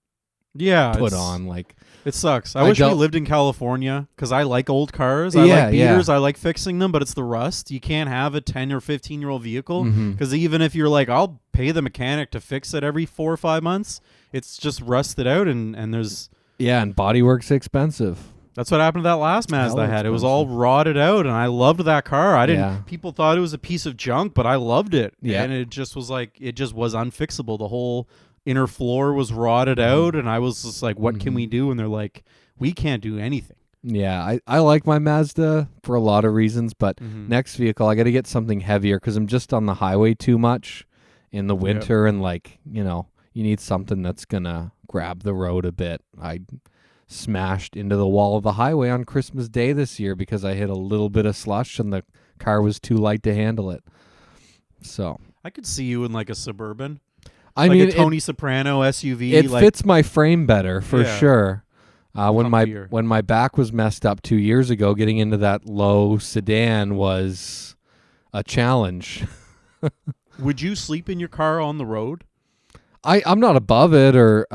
put on. Like, it sucks. I wish we lived in California because I like old cars. I like beaters. I like fixing them, but it's the rust. You can't have a 10 or 15-year-old vehicle because even if you're like, I'll pay the mechanic to fix it every 4 or 5 months, it's just rusted out and there's... Yeah, and bodywork's expensive. That's what happened to that last Mazda I had. It was all rotted out, and I loved that car. People thought it was a piece of junk, but I loved it. Yeah. And it just was like, it just was unfixable. The whole inner floor was rotted out, and I was just like, what can we do? And they're like, we can't do anything. Yeah, I like my Mazda for a lot of reasons, but next vehicle, I got to get something heavier because I'm just on the highway too much in the winter, and like, you need something that's going to grab the road a bit. I smashed into the wall of the highway on Christmas Day this year because I hit a little bit of slush and the car was too light to handle it. So I could see you in like a Suburban. I mean, a Tony Soprano SUV. It fits my frame better for sure. When my back was messed up 2 years ago, getting into that low sedan was a challenge. Would you sleep in your car on the road? I'm not above it, or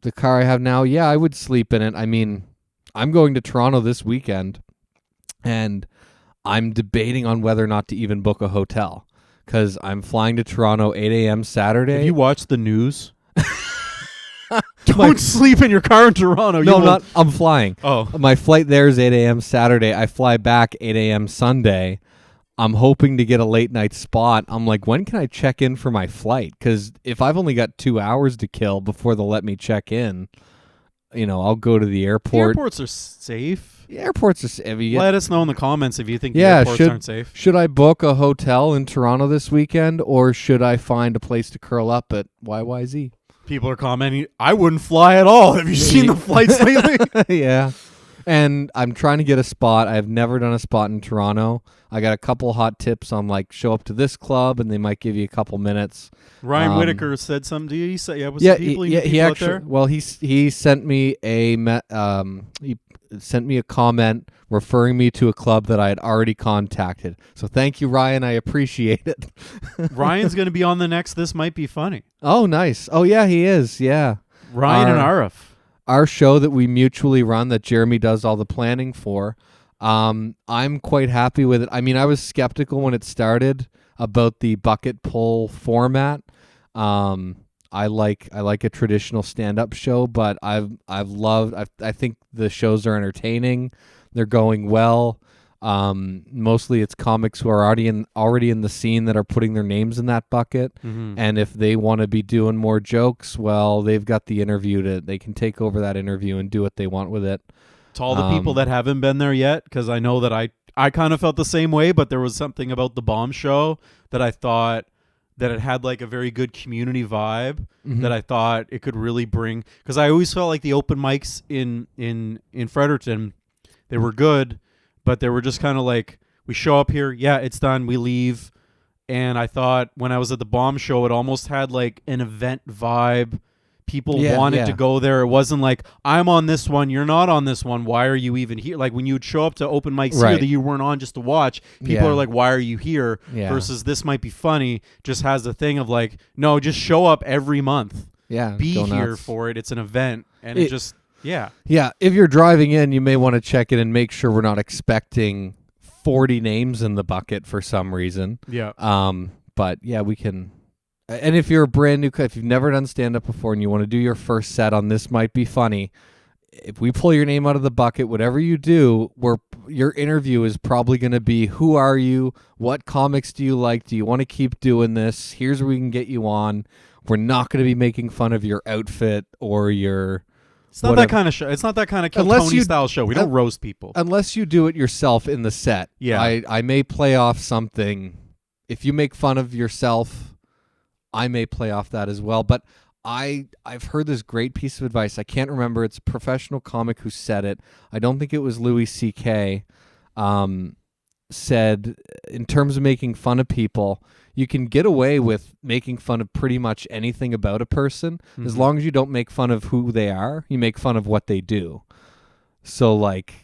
the car I have now, I would sleep in it. I mean, I'm going to Toronto this weekend, and I'm debating on whether or not to even book a hotel because I'm flying to Toronto 8 a.m. Saturday. Have you watched the news? Don't sleep in your car in Toronto. No, I'm flying. Oh. My flight there is 8 a.m. Saturday. I fly back 8 a.m. Sunday. I'm hoping to get a late night spot. I'm like, when can I check in for my flight? Because if I've only got 2 hours to kill before they'll let me check in, I'll go to the airport. The airports are safe. The airports are safe. Let us know in the comments if you think the airports aren't safe. Should I book a hotel in Toronto this weekend, or should I find a place to curl up at YYZ? People are commenting, I wouldn't fly at all. Have you seen the flights lately? Yeah. And I'm trying to get a spot. I've never done a spot in Toronto. I got a couple hot tips on like show up to this club and they might give you a couple minutes. Ryan Whitaker said something to you. He said, he actually. Well, he sent me he sent me a comment referring me to a club that I had already contacted. So thank you, Ryan. I appreciate it. Ryan's going to be on the next This Might Be Funny. Oh, nice. Oh yeah, he is. Yeah, Ryan and Arif. Our show that we mutually run that Jeremy does all the planning for. I'm quite happy with it. I mean, I was skeptical when it started about the bucket pull format. I like a traditional stand-up show, but I think the shows are entertaining. They're going well. Mostly it's comics who are already in the scene that are putting their names in that bucket. And if they want to be doing more jokes, well, they've got the interview they can take over that interview and do what they want with it. To all the people that haven't been there yet, because I know that I kind of felt the same way, but there was something about the Bomb show that I thought that it had like a very good community vibe that I thought it could really bring. Because I always felt like the open mics in Fredericton, they were good, but they were just kind of like, we show up here, yeah, it's done, we leave. And I thought when I was at the Bomb show, it almost had like an event vibe. People wanted to go there. It wasn't like, I'm on this one, you're not on this one, why are you even here? Like when you would show up to open mics here that you weren't on just to watch, people are like, why are you here? Versus this might be funny, just has a thing of like, no, just show up every month. Yeah. Be here for it. It's an event. And it just, Yeah. If you're driving in, you may want to check it and make sure we're not expecting 40 names in the bucket for some reason. Yeah. But yeah, we can. And if you're a brand new, if you've never done stand-up before and you want to do your first set on This Might Be Funny, if we pull your name out of the bucket, whatever you do, your interview is probably going to be, who are you? What comics do you like? Do you want to keep doing this? Here's where we can get you on. We're not going to be making fun of your outfit or your... It's not that kind of show. It's not that kind of Kill Tony style show. We don't roast people. Unless you do it yourself in the set. Yeah. I may play off something. If you make fun of yourself, I may play off that as well. But I've heard this great piece of advice. I can't remember. It's a professional comic who said it. I don't think it was Louis C.K. Said, in terms of making fun of people, you can get away with making fun of pretty much anything about a person as long as you don't make fun of who they are. You make fun of what they do. So, like,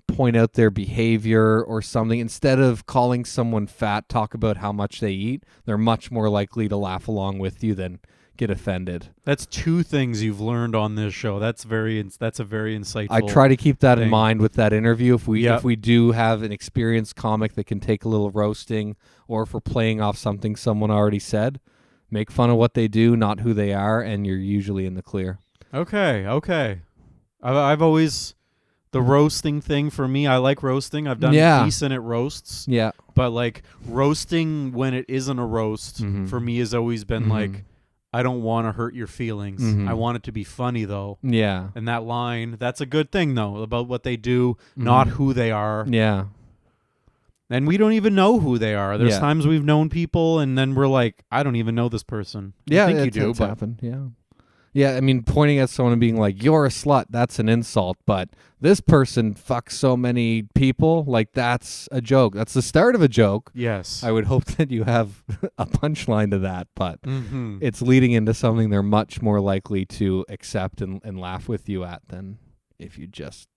point out their behavior or something. Instead of calling someone fat, talk about how much they eat. They're much more likely to laugh along with you than get offended. That's two things you've learned on this show. That's a very insightful. I try to keep that in mind with that interview. If we do have an experienced comic that can take a little roasting, or if we're playing off something someone already said, make fun of what they do, not who they are, and you're usually in the clear. Okay. I've always... The roasting thing for me, I like roasting. I've done decent at roasts. Yeah. But like roasting when it isn't a roast for me has always been like, I don't want to hurt your feelings. I want it to be funny though. Yeah. And that line, that's a good thing though, about what they do, not who they are. Yeah. And we don't even know who they are. There's times we've known people and then we're like, I don't even know this person. Yeah, I think you do, but happened. Yeah. Yeah, I mean, pointing at someone and being like, you're a slut, that's an insult. But this person fucks so many people, like, that's a joke. That's the start of a joke. Yes. I would hope that you have a punchline to that, but it's leading into something they're much more likely to accept and laugh with you at than if you just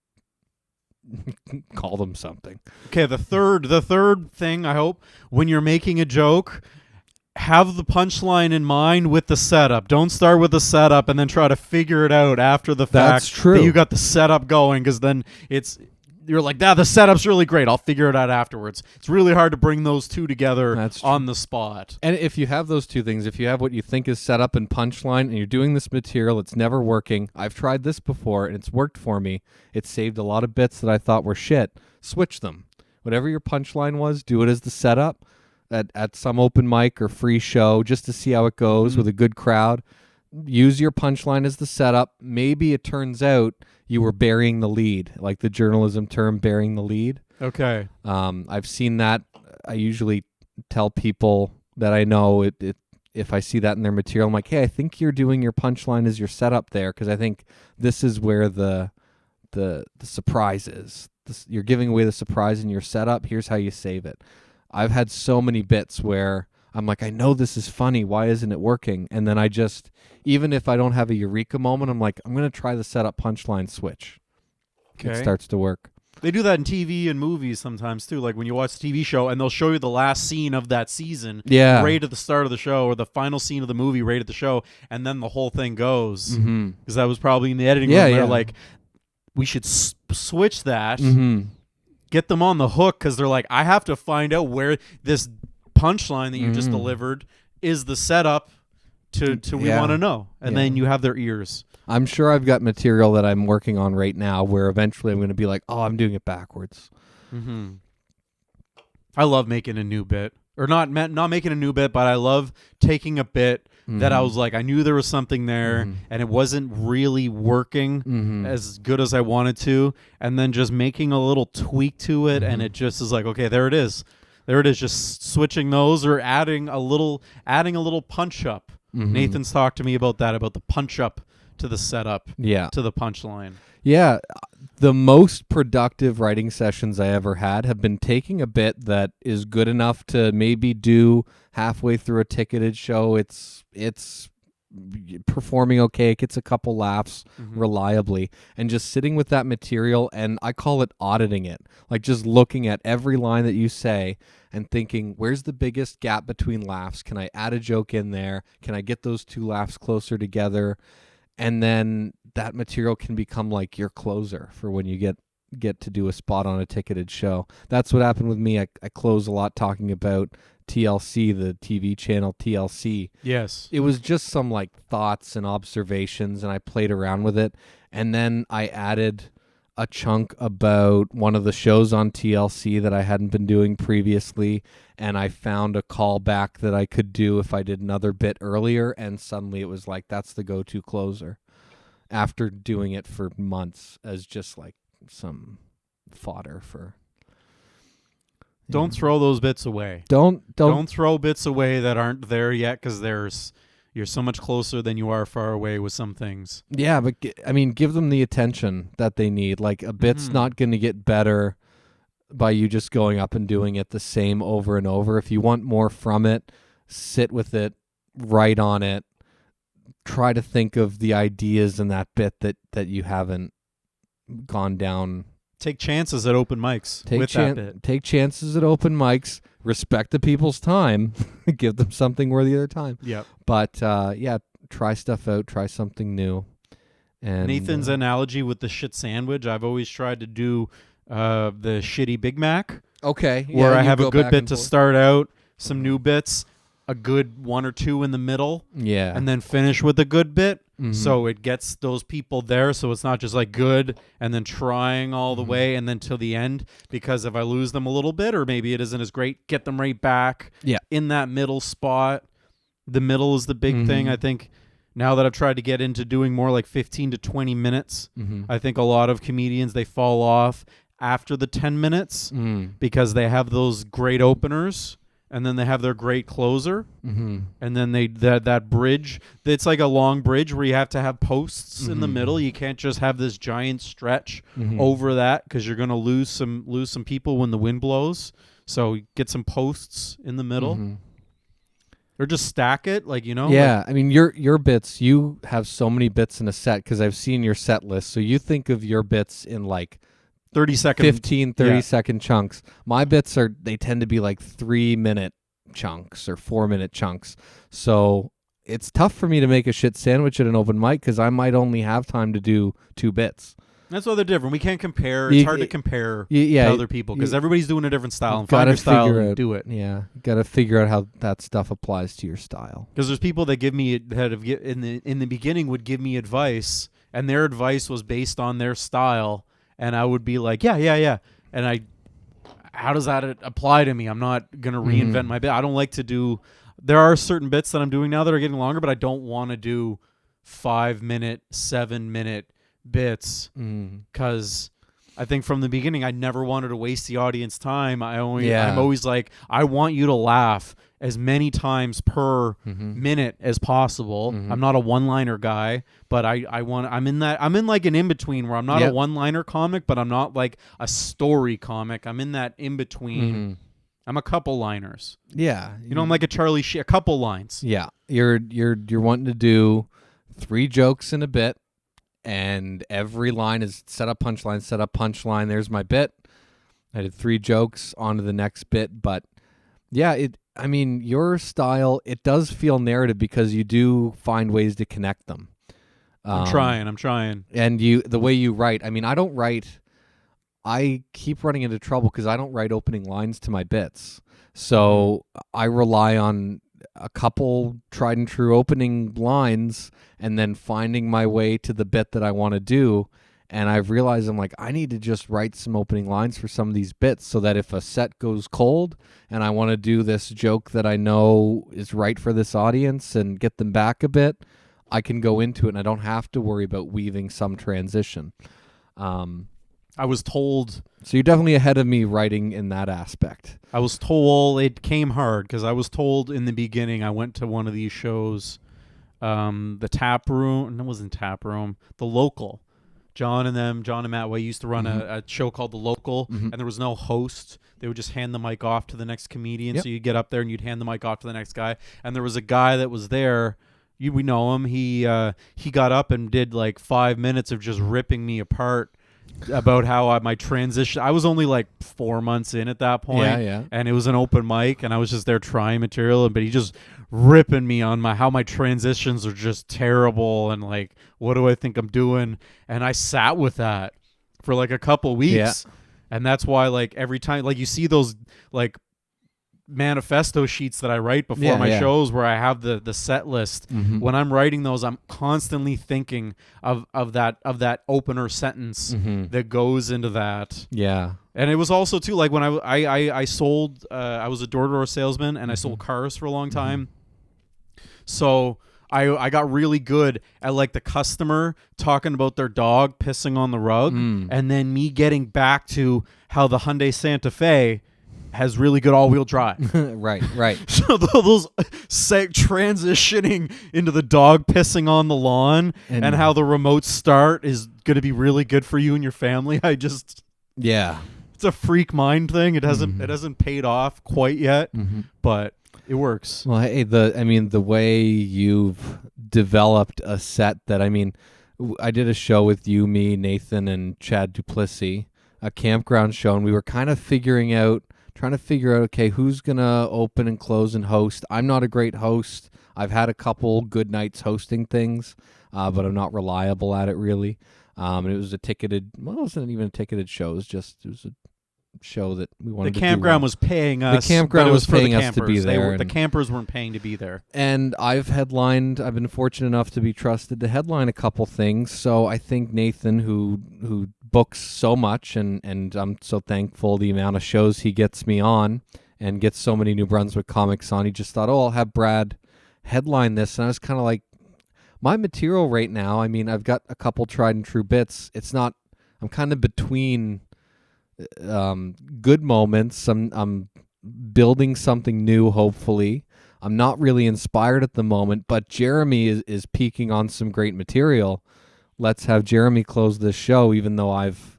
call them something. Okay, the third thing, I hope, when you're making a joke, have the punchline in mind with the setup. Don't start with the setup and then try to figure it out after the fact. That's true. That you got the setup going, because then you're like, the setup's really great. I'll figure it out afterwards. It's really hard to bring those two together on the spot. And if you have those two things, if you have what you think is setup and punchline, and you're doing this material, it's never working. I've tried this before, and it's worked for me. It saved a lot of bits that I thought were shit. Switch them. Whatever your punchline was, do it as the setup. At some open mic or free show, just to see how it goes with a good crowd. Use your punchline as the setup. Maybe it turns out you were burying the lead, like the journalism term, burying the lead. Okay. I've seen that. I usually tell people that I know if I see that in their material, I'm like, hey, I think you're doing your punchline as your setup there, because I think this is where the surprise is. You're giving away the surprise in your setup. Here's how you save it. I've had so many bits where I'm like, I know this is funny. Why isn't it working? And then I just, even if I don't have a eureka moment, I'm like, I'm going to try the setup punchline switch. Okay. It starts to work. They do that in TV and movies sometimes too. Like when you watch a TV show and they'll show you the last scene of that season right at the start of the show, or the final scene of the movie right at the show, and then the whole thing goes. Because that was probably in the editing room. They're like, we should switch that. Get them on the hook, because they're like, I have to find out where this punchline that you just delivered is the setup to we want to know. And then you have their ears. I'm sure I've got material that I'm working on right now where eventually I'm going to be like, oh, I'm doing it backwards. Mm-hmm. I love making a new bit. Or not making a new bit, but I love taking a bit that I was like, I knew there was something there and it wasn't really working as good as I wanted to, and then just making a little tweak to it, and it just is like, okay, there it is. There it is, just switching those or adding a little punch up. Nathan's talked to me about that, about the punch up to the setup, to the punchline. Yeah, the most productive writing sessions I ever had have been taking a bit that is good enough to maybe do halfway through a ticketed show. It's performing okay, it gets a couple laughs reliably, and just sitting with that material, and I call it auditing it. Like just looking at every line that you say and thinking, where's the biggest gap between laughs? Can I add a joke in there? Can I get those two laughs closer together? And then that material can become like your closer for when you get to do a spot on a ticketed show. That's what happened with me. I close a lot talking about TLC, the TV channel TLC. Yes. It was just some like thoughts and observations, and I played around with it. And then I added a chunk about one of the shows on TLC that I hadn't been doing previously, and I found a callback that I could do if I did another bit earlier, and suddenly it was like, that's the go-to closer. After doing it for months as just like some fodder for... Don't throw those bits away. Don't throw bits away that aren't there yet, because you're so much closer than you are far away with some things. Yeah, but give them the attention that they need. Like a bit's not going to get better by you just going up and doing it the same over and over. If you want more from it, sit with it, write on it, try to think of the ideas in that bit that you haven't gone down. Take chances at open mics that bit. Take chances at open mics. Respect the people's time. Give them something worthy of their time. Yep. But try stuff out. Try something new. And Nathan's analogy with the shit sandwich, I've always tried to do the shitty Big Mac. Okay. Where I have a good bit to start out, some new bits, a good one or two in the middle. Yeah. And then finish with a good bit. So it gets those people there, so it's not just like good and then trying all the way and then till the end, because if I lose them a little bit or maybe it isn't as great, get them right back in that middle spot. The middle is the big thing. I think now that I've tried to get into doing more like 15 to 20 minutes, I think a lot of comedians, they fall off after the 10 minutes because they have those great openers. And then they have their great closer, and then that bridge. It's like a long bridge where you have to have posts in the middle. You can't just have this giant stretch over that, because you're going to lose some people when the wind blows. So get some posts in the middle, or just stack it, Yeah, like, your bits. You have so many bits in a set, because I've seen your set list. So you think of your bits in like 30 second chunks. My bits they tend to be like 3-minute chunks or 4-minute chunks. So it's tough for me to make a shit sandwich at an open mic, because I might only have time to do 2 bits. That's why they're different. We can't compare. It's hard to compare to other people, because everybody's doing a different style. And find your style and do it. Yeah, got to figure out how that stuff applies to your style. Because there's people that give me in the beginning would give me advice, and their advice was based on their style. And I would be like, yeah. And how does that apply to me? I'm not going to reinvent my bit. I don't like to do, there are certain bits that I'm doing now that are getting longer, but I don't want to do 5-minute, 7-minute bits, because I think from the beginning I never wanted to waste the audience time. I'm always like, I want you to laugh as many times per minute as possible. I'm not a one-liner guy, but I'm in like an in-between where I'm not a one-liner comic, but I'm not like a story comic. I'm in that in-between. I'm a couple liners. Yeah. I'm like a Charlie Sheen, a couple lines. Yeah. You're wanting to do 3 jokes in a bit, and every line is set up punchline. There's my bit. I did 3 jokes onto the next bit, but yeah, your style, it does feel narrative, because you do find ways to connect them. I'm trying. And the way you write, I keep running into trouble because I don't write opening lines to my bits. So I rely on a couple tried and true opening lines and then finding my way to the bit that I want to do. And I've realized I'm like, I need to just write some opening lines for some of these bits so that if a set goes cold and I want to do this joke that I know is right for this audience and get them back a bit, I can go into it and I don't have to worry about weaving some transition. I was told... So you're definitely ahead of me writing in that aspect. I was told it came hard because I was told in the beginning I went to one of these shows, the Tap Room. No, it wasn't Tap Room. The Local. John and Matt Way used to run a show called The Local, and there was no host. They would just hand the mic off to the next comedian. So you'd get up there and you'd hand the mic off to the next guy. And there was a guy that was there. We know him. He got up and did like 5 minutes of just ripping me apart about how my transition. I was only like 4 months in at that point, and it was an open mic, and I was just there trying material, but he just ripping me on how my transitions are just terrible, and like, what do I think I'm doing? And I sat with that for like a couple weeks, and that's why like every time like you see those like manifesto sheets that I write before my shows where I have the set list. When I'm writing those, I'm constantly thinking of that opener sentence that goes into that. And it was also too like when I sold I was a door-to-door salesman, and I sold cars for a long time. So I got really good at like the customer talking about their dog pissing on the rug, and then me getting back to how the Hyundai Santa Fe has really good all-wheel drive. Right. So those transitioning into the dog pissing on the lawn and how the remote start is going to be really good for you and your family. It's a freak mind thing. It hasn't paid off quite yet, but it works. Well, hey, the way you've developed a set that, I did a show with you, me, Nathan, and Chad Duplessis, a campground show, and we were kind of trying to figure out, okay, who's going to open and close and host. I'm not a great host. I've had a couple good nights hosting things, but I'm not reliable at it really. And it was it wasn't even a ticketed show. It was a show that we wanted to do. The campground was paying us. The campground was paying us to be there. The campers weren't paying to be there. And I've been fortunate enough to be trusted to headline a couple things. So I think Nathan, who books so much, and I'm so thankful the amount of shows he gets me on and gets so many New Brunswick comics on, he just thought, I'll have Brad headline this. And I was kind of like, my material right now, I've got a couple tried and true bits. I'm kind of between good moments. I'm building something new, hopefully. I'm not really inspired at the moment, but Jeremy is peaking on some great material. Let's have Jeremy close this show, even though I've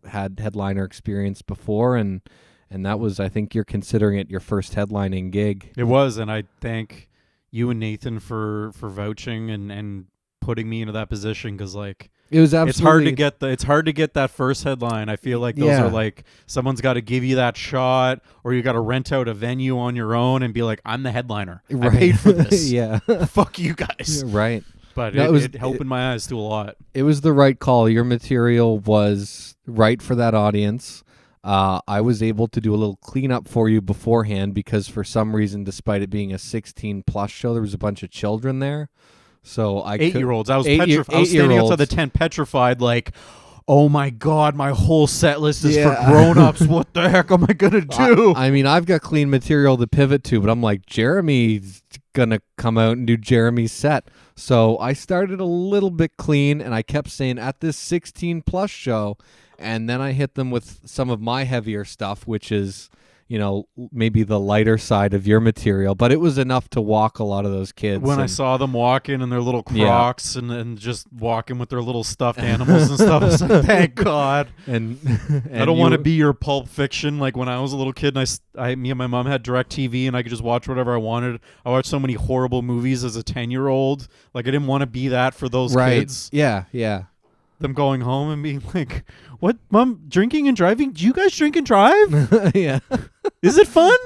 had headliner experience before, and that was, I think you're considering it your first headlining gig. It was, and I thank you and Nathan for vouching and putting me into that position, because like it was absolutely it's hard to get that first headline. I feel like those are like someone's got to give you that shot, or you got to rent out a venue on your own and be like, I'm the headliner. Right. I paid for this. Fuck you guys. Right. But it opened my eyes to a lot. It was the right call. Your material was right for that audience. I was able to do a little cleanup for you beforehand because for some reason, despite it being a 16-plus show, there was a bunch of children there. So 8-year-olds. I was standing outside the tent petrified, like, oh my God, my whole set list is for grown-ups. What the heck am I going to do? I've got clean material to pivot to, but I'm like, Jeremy's going to come out and do Jeremy's set. So I started a little bit clean, and I kept saying at this 16-plus show, and then I hit them with some of my heavier stuff, which is, maybe the lighter side of your material, but it was enough to walk a lot of those kids. When I saw them walking in their little Crocs and just walking with their little stuffed animals and stuff, I was like, thank God. And I don't want to be your Pulp Fiction. Like when I was a little kid, and me and my mom had DirecTV, and I could just watch whatever I wanted. I watched so many horrible movies as a 10-year-old. Like I didn't want to be that for those kids. Yeah. Them going home and being like, what, Mom, drinking and driving? Do you guys drink and drive? Yeah. Is it fun?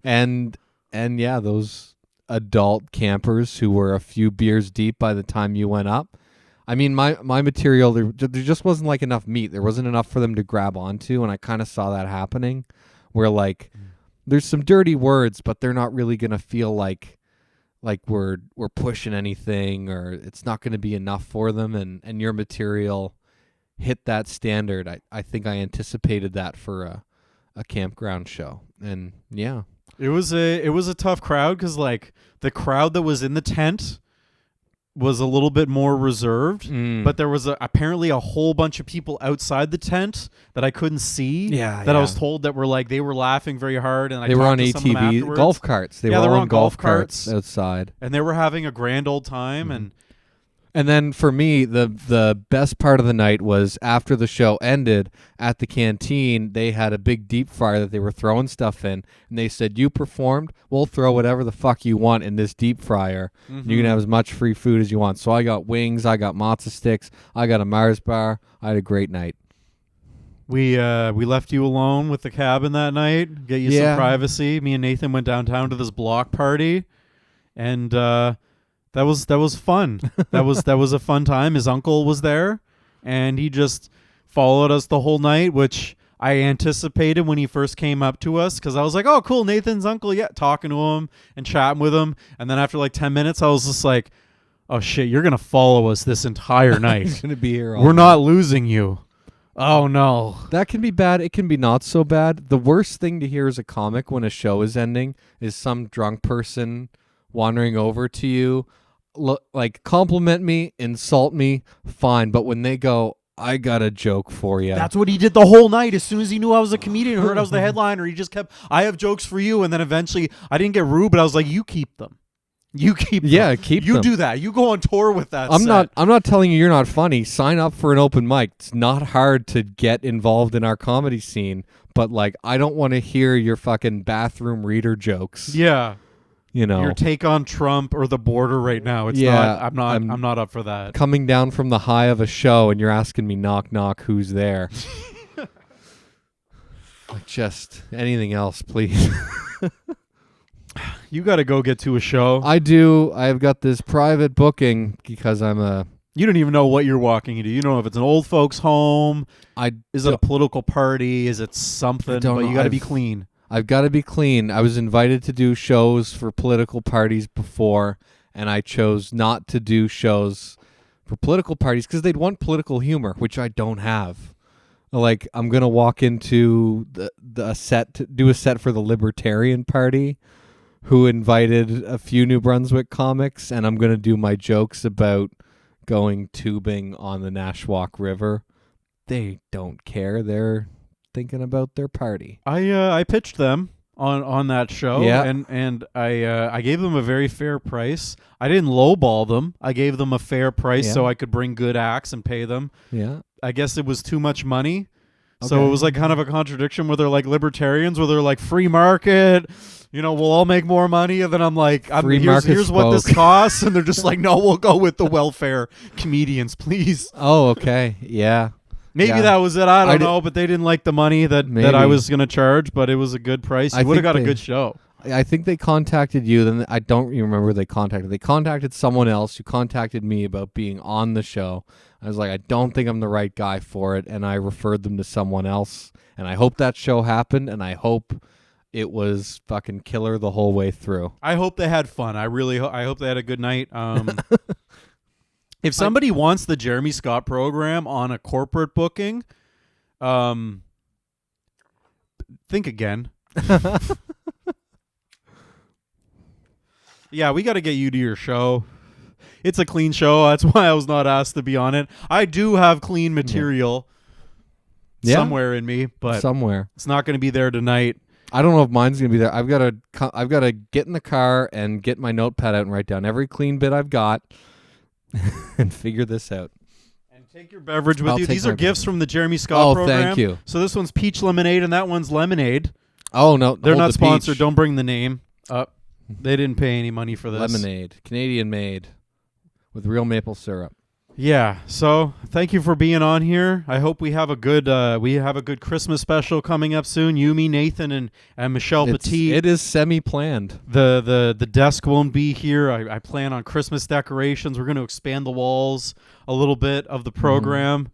and those adult campers who were a few beers deep by the time you went up. My material, there just wasn't like enough meat. There wasn't enough for them to grab onto, and I kind of saw that happening where like there's some dirty words, but they're not really going to feel like like we're pushing anything or it's not going to be enough for them, and your material hit that standard. I think I anticipated that for a campground show, and yeah. It was a tough crowd because like the crowd that was in the tent was a little bit more reserved, but there was apparently a whole bunch of people outside the tent that I couldn't see. I was told that were like they were laughing very hard, and they were on ATV golf carts. They were on golf carts outside, and they were having a grand old time. And then for me, the best part of the night was after the show ended at the canteen, they had a big deep fryer that they were throwing stuff in. And they said, you performed, we'll throw whatever the fuck you want in this deep fryer. Mm-hmm. You can have as much free food as you want. So I got wings, I got matzo sticks, I got a Mars bar. I had a great night. We left you alone with the cabin that night, get you some privacy. Me and Nathan went downtown to this block party, and That was fun. that was a fun time. His uncle was there, and he just followed us the whole night, which I anticipated when he first came up to us because I was like, "Oh, cool, Nathan's uncle." Yeah, talking to him and chatting with him, and then after like 10 minutes, I was just like, "Oh shit, you're gonna follow us this entire night. He's gonna be here. We're not losing you." Oh no, that can be bad. It can be not so bad. The worst thing to hear as a comic when a show is ending is some drunk person wandering over to you. Like compliment me, insult me, fine. But when they go, I got a joke for you. That's what he did the whole night. As soon as he knew I was a comedian, heard I was the headliner, he just kept, I have jokes for you. And then eventually, I didn't get rude, but I was like, you keep them. You keep them. Yeah, keep them. You do that. You go on tour with that. I'm not telling you you're not funny. Sign up for an open mic. It's not hard to get involved in our comedy scene. But like, I don't want to hear your fucking bathroom reader jokes. Yeah. You know, your take on Trump or the border right now. It's not. I'm not up for that. Coming down from the high of a show, and you're asking me, knock knock, who's there? Like, just anything else, please. You got to go get to a show. I do. I've got this private booking because I'm a. You don't even know what you're walking into. You don't know if it's an old folks' home. Is it a political party? Is it something? But you got to be clean. I've got to be clean. I was invited to do shows for political parties before, and I chose not to do shows for political parties because they'd want political humor, which I don't have. Like, I'm going to walk into the set to do a set for the Libertarian Party, who invited a few New Brunswick comics, and I'm going to do my jokes about going tubing on the Nashwauk River. They don't care. They're thinking about their party. I pitched them on that show, and I gave them a very fair price. I didn't lowball them. I gave them a fair price so I could bring good acts and pay them. Yeah. I guess it was too much money. Okay. So it was like kind of a contradiction where they're like libertarians, where they're like free market, we'll all make more money. And then I'm like, here's what this costs. And they're just like, no, we'll go with the welfare comedians, please. Oh, okay. Yeah. Maybe that was it. I don't know, but they didn't like the money that I was going to charge, but it was a good price. You would have got a good show. I think they contacted you. Then I don't remember they contacted. They contacted someone else who contacted me about being on the show. I was like, I don't think I'm the right guy for it, and I referred them to someone else. And I hope that show happened, and I hope it was fucking killer the whole way through. I hope they had fun. I hope they had a good night. If somebody wants the Jeremy Scott program on a corporate booking, think again. Yeah, we got to get you to your show. It's a clean show. That's why I was not asked to be on it. I do have clean material somewhere in me, but it's not going to be there tonight. I don't know if mine's going to be there. I've got to get in the car and get my notepad out and write down every clean bit I've got. And figure this out. And take your beverage with you. These are gifts from the Jeremy Scott program. Oh, thank you. So this one's peach lemonade and that one's lemonade. Oh, no. They're not sponsored. Peach. Don't bring the name up. They didn't pay any money for this. Lemonade. Canadian made with real maple syrup. Yeah. So thank you for being on here. I hope we have a good Christmas special coming up soon. You, me, Nathan, and Michelle Petit. It is semi-planned. The desk won't be here. I plan on Christmas decorations. We're going to expand the walls a little bit of the program.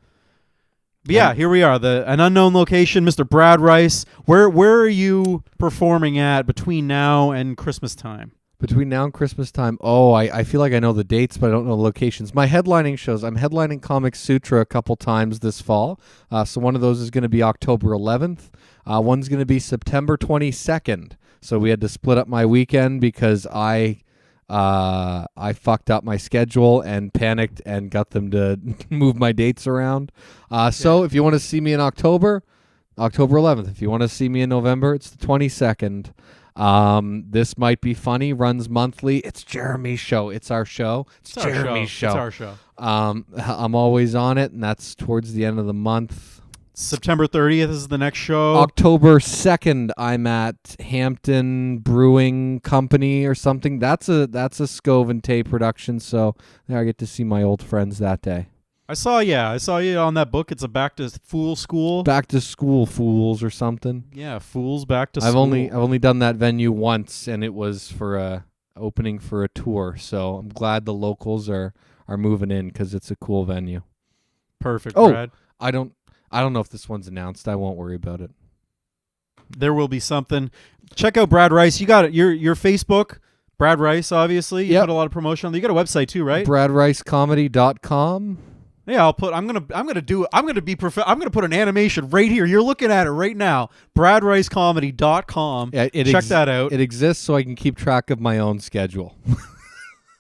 But yeah, here we are. An unknown location, Mr. Brad Rice. Where are you performing at between now and Christmas time? Between now and Christmas time, I feel like I know the dates, but I don't know the locations. My headlining shows, I'm headlining Comic Sutra a couple times this fall. So one of those is going to be October 11th. One's going to be September 22nd. So we had to split up my weekend because I fucked up my schedule and panicked and got them to move my dates around. So if you want to see me in October 11th. If you want to see me in November, it's the 22nd. This might be funny. Runs monthly. It's Jeremy's show. It's our show. It's Jeremy's show. It's our show. I'm always on it, and that's towards the end of the month. September 30th is the next show. October 2nd, I'm at Hampton Brewing Company or something. That's a Scove and Tay production, so there I get to see my old friends that day. I saw you on that book. It's a Back to School. Back to School Fools or something. Yeah, Fools Back to School. I've only done that venue once, and it was for a opening for a tour. So I'm glad the locals are moving in because it's a cool venue. Perfect, Brad. I don't know if this one's announced. I won't worry about it. There will be something. Check out Brad Rice. You got it. Your Facebook, Brad Rice. Obviously, you put a lot of promotion on. You got a website too, right? BradRiceComedy.com. Yeah, I'm gonna put an animation right here. You're looking at it right now. BradRiceComedy.com. Yeah, check that out. It exists so I can keep track of my own schedule.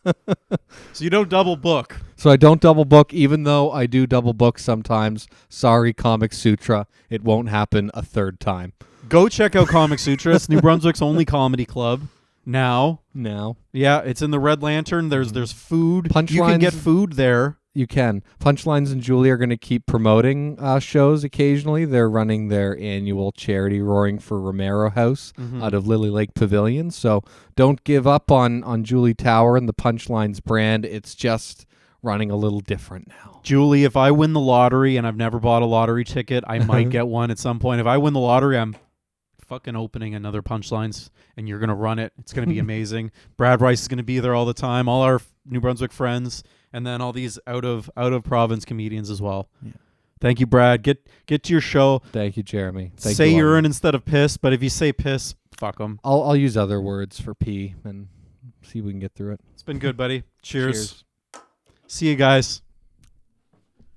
So you don't double book. So I don't double book, even though I do double book sometimes. Sorry, Comic Sutra. It won't happen a third time. Go check out Comic Sutra. It's New Brunswick's only comedy club now. Yeah, it's in the Red Lantern. There's food. Punchlines. You can get food there. You can. Punchlines and Julie are going to keep promoting shows occasionally. They're running their annual charity Roaring for Romero House out of Lily Lake Pavilion. So don't give up on Julie Tower and the Punchlines brand. It's just running a little different now. Julie, if I win the lottery, and I've never bought a lottery ticket, I might get one at some point. If I win the lottery, I'm fucking opening another Punchlines, and you're going to run it. It's going to be amazing. Brad Rice is going to be there all the time. All our New Brunswick friends. And then all these out of province comedians as well. Yeah. Thank you, Brad. Get to your show. Thank you, Jeremy. Say urine instead of piss, but if you say piss, fuck them. I'll use other words for pee and see if we can get through it. It's been good, buddy. Cheers. See you guys.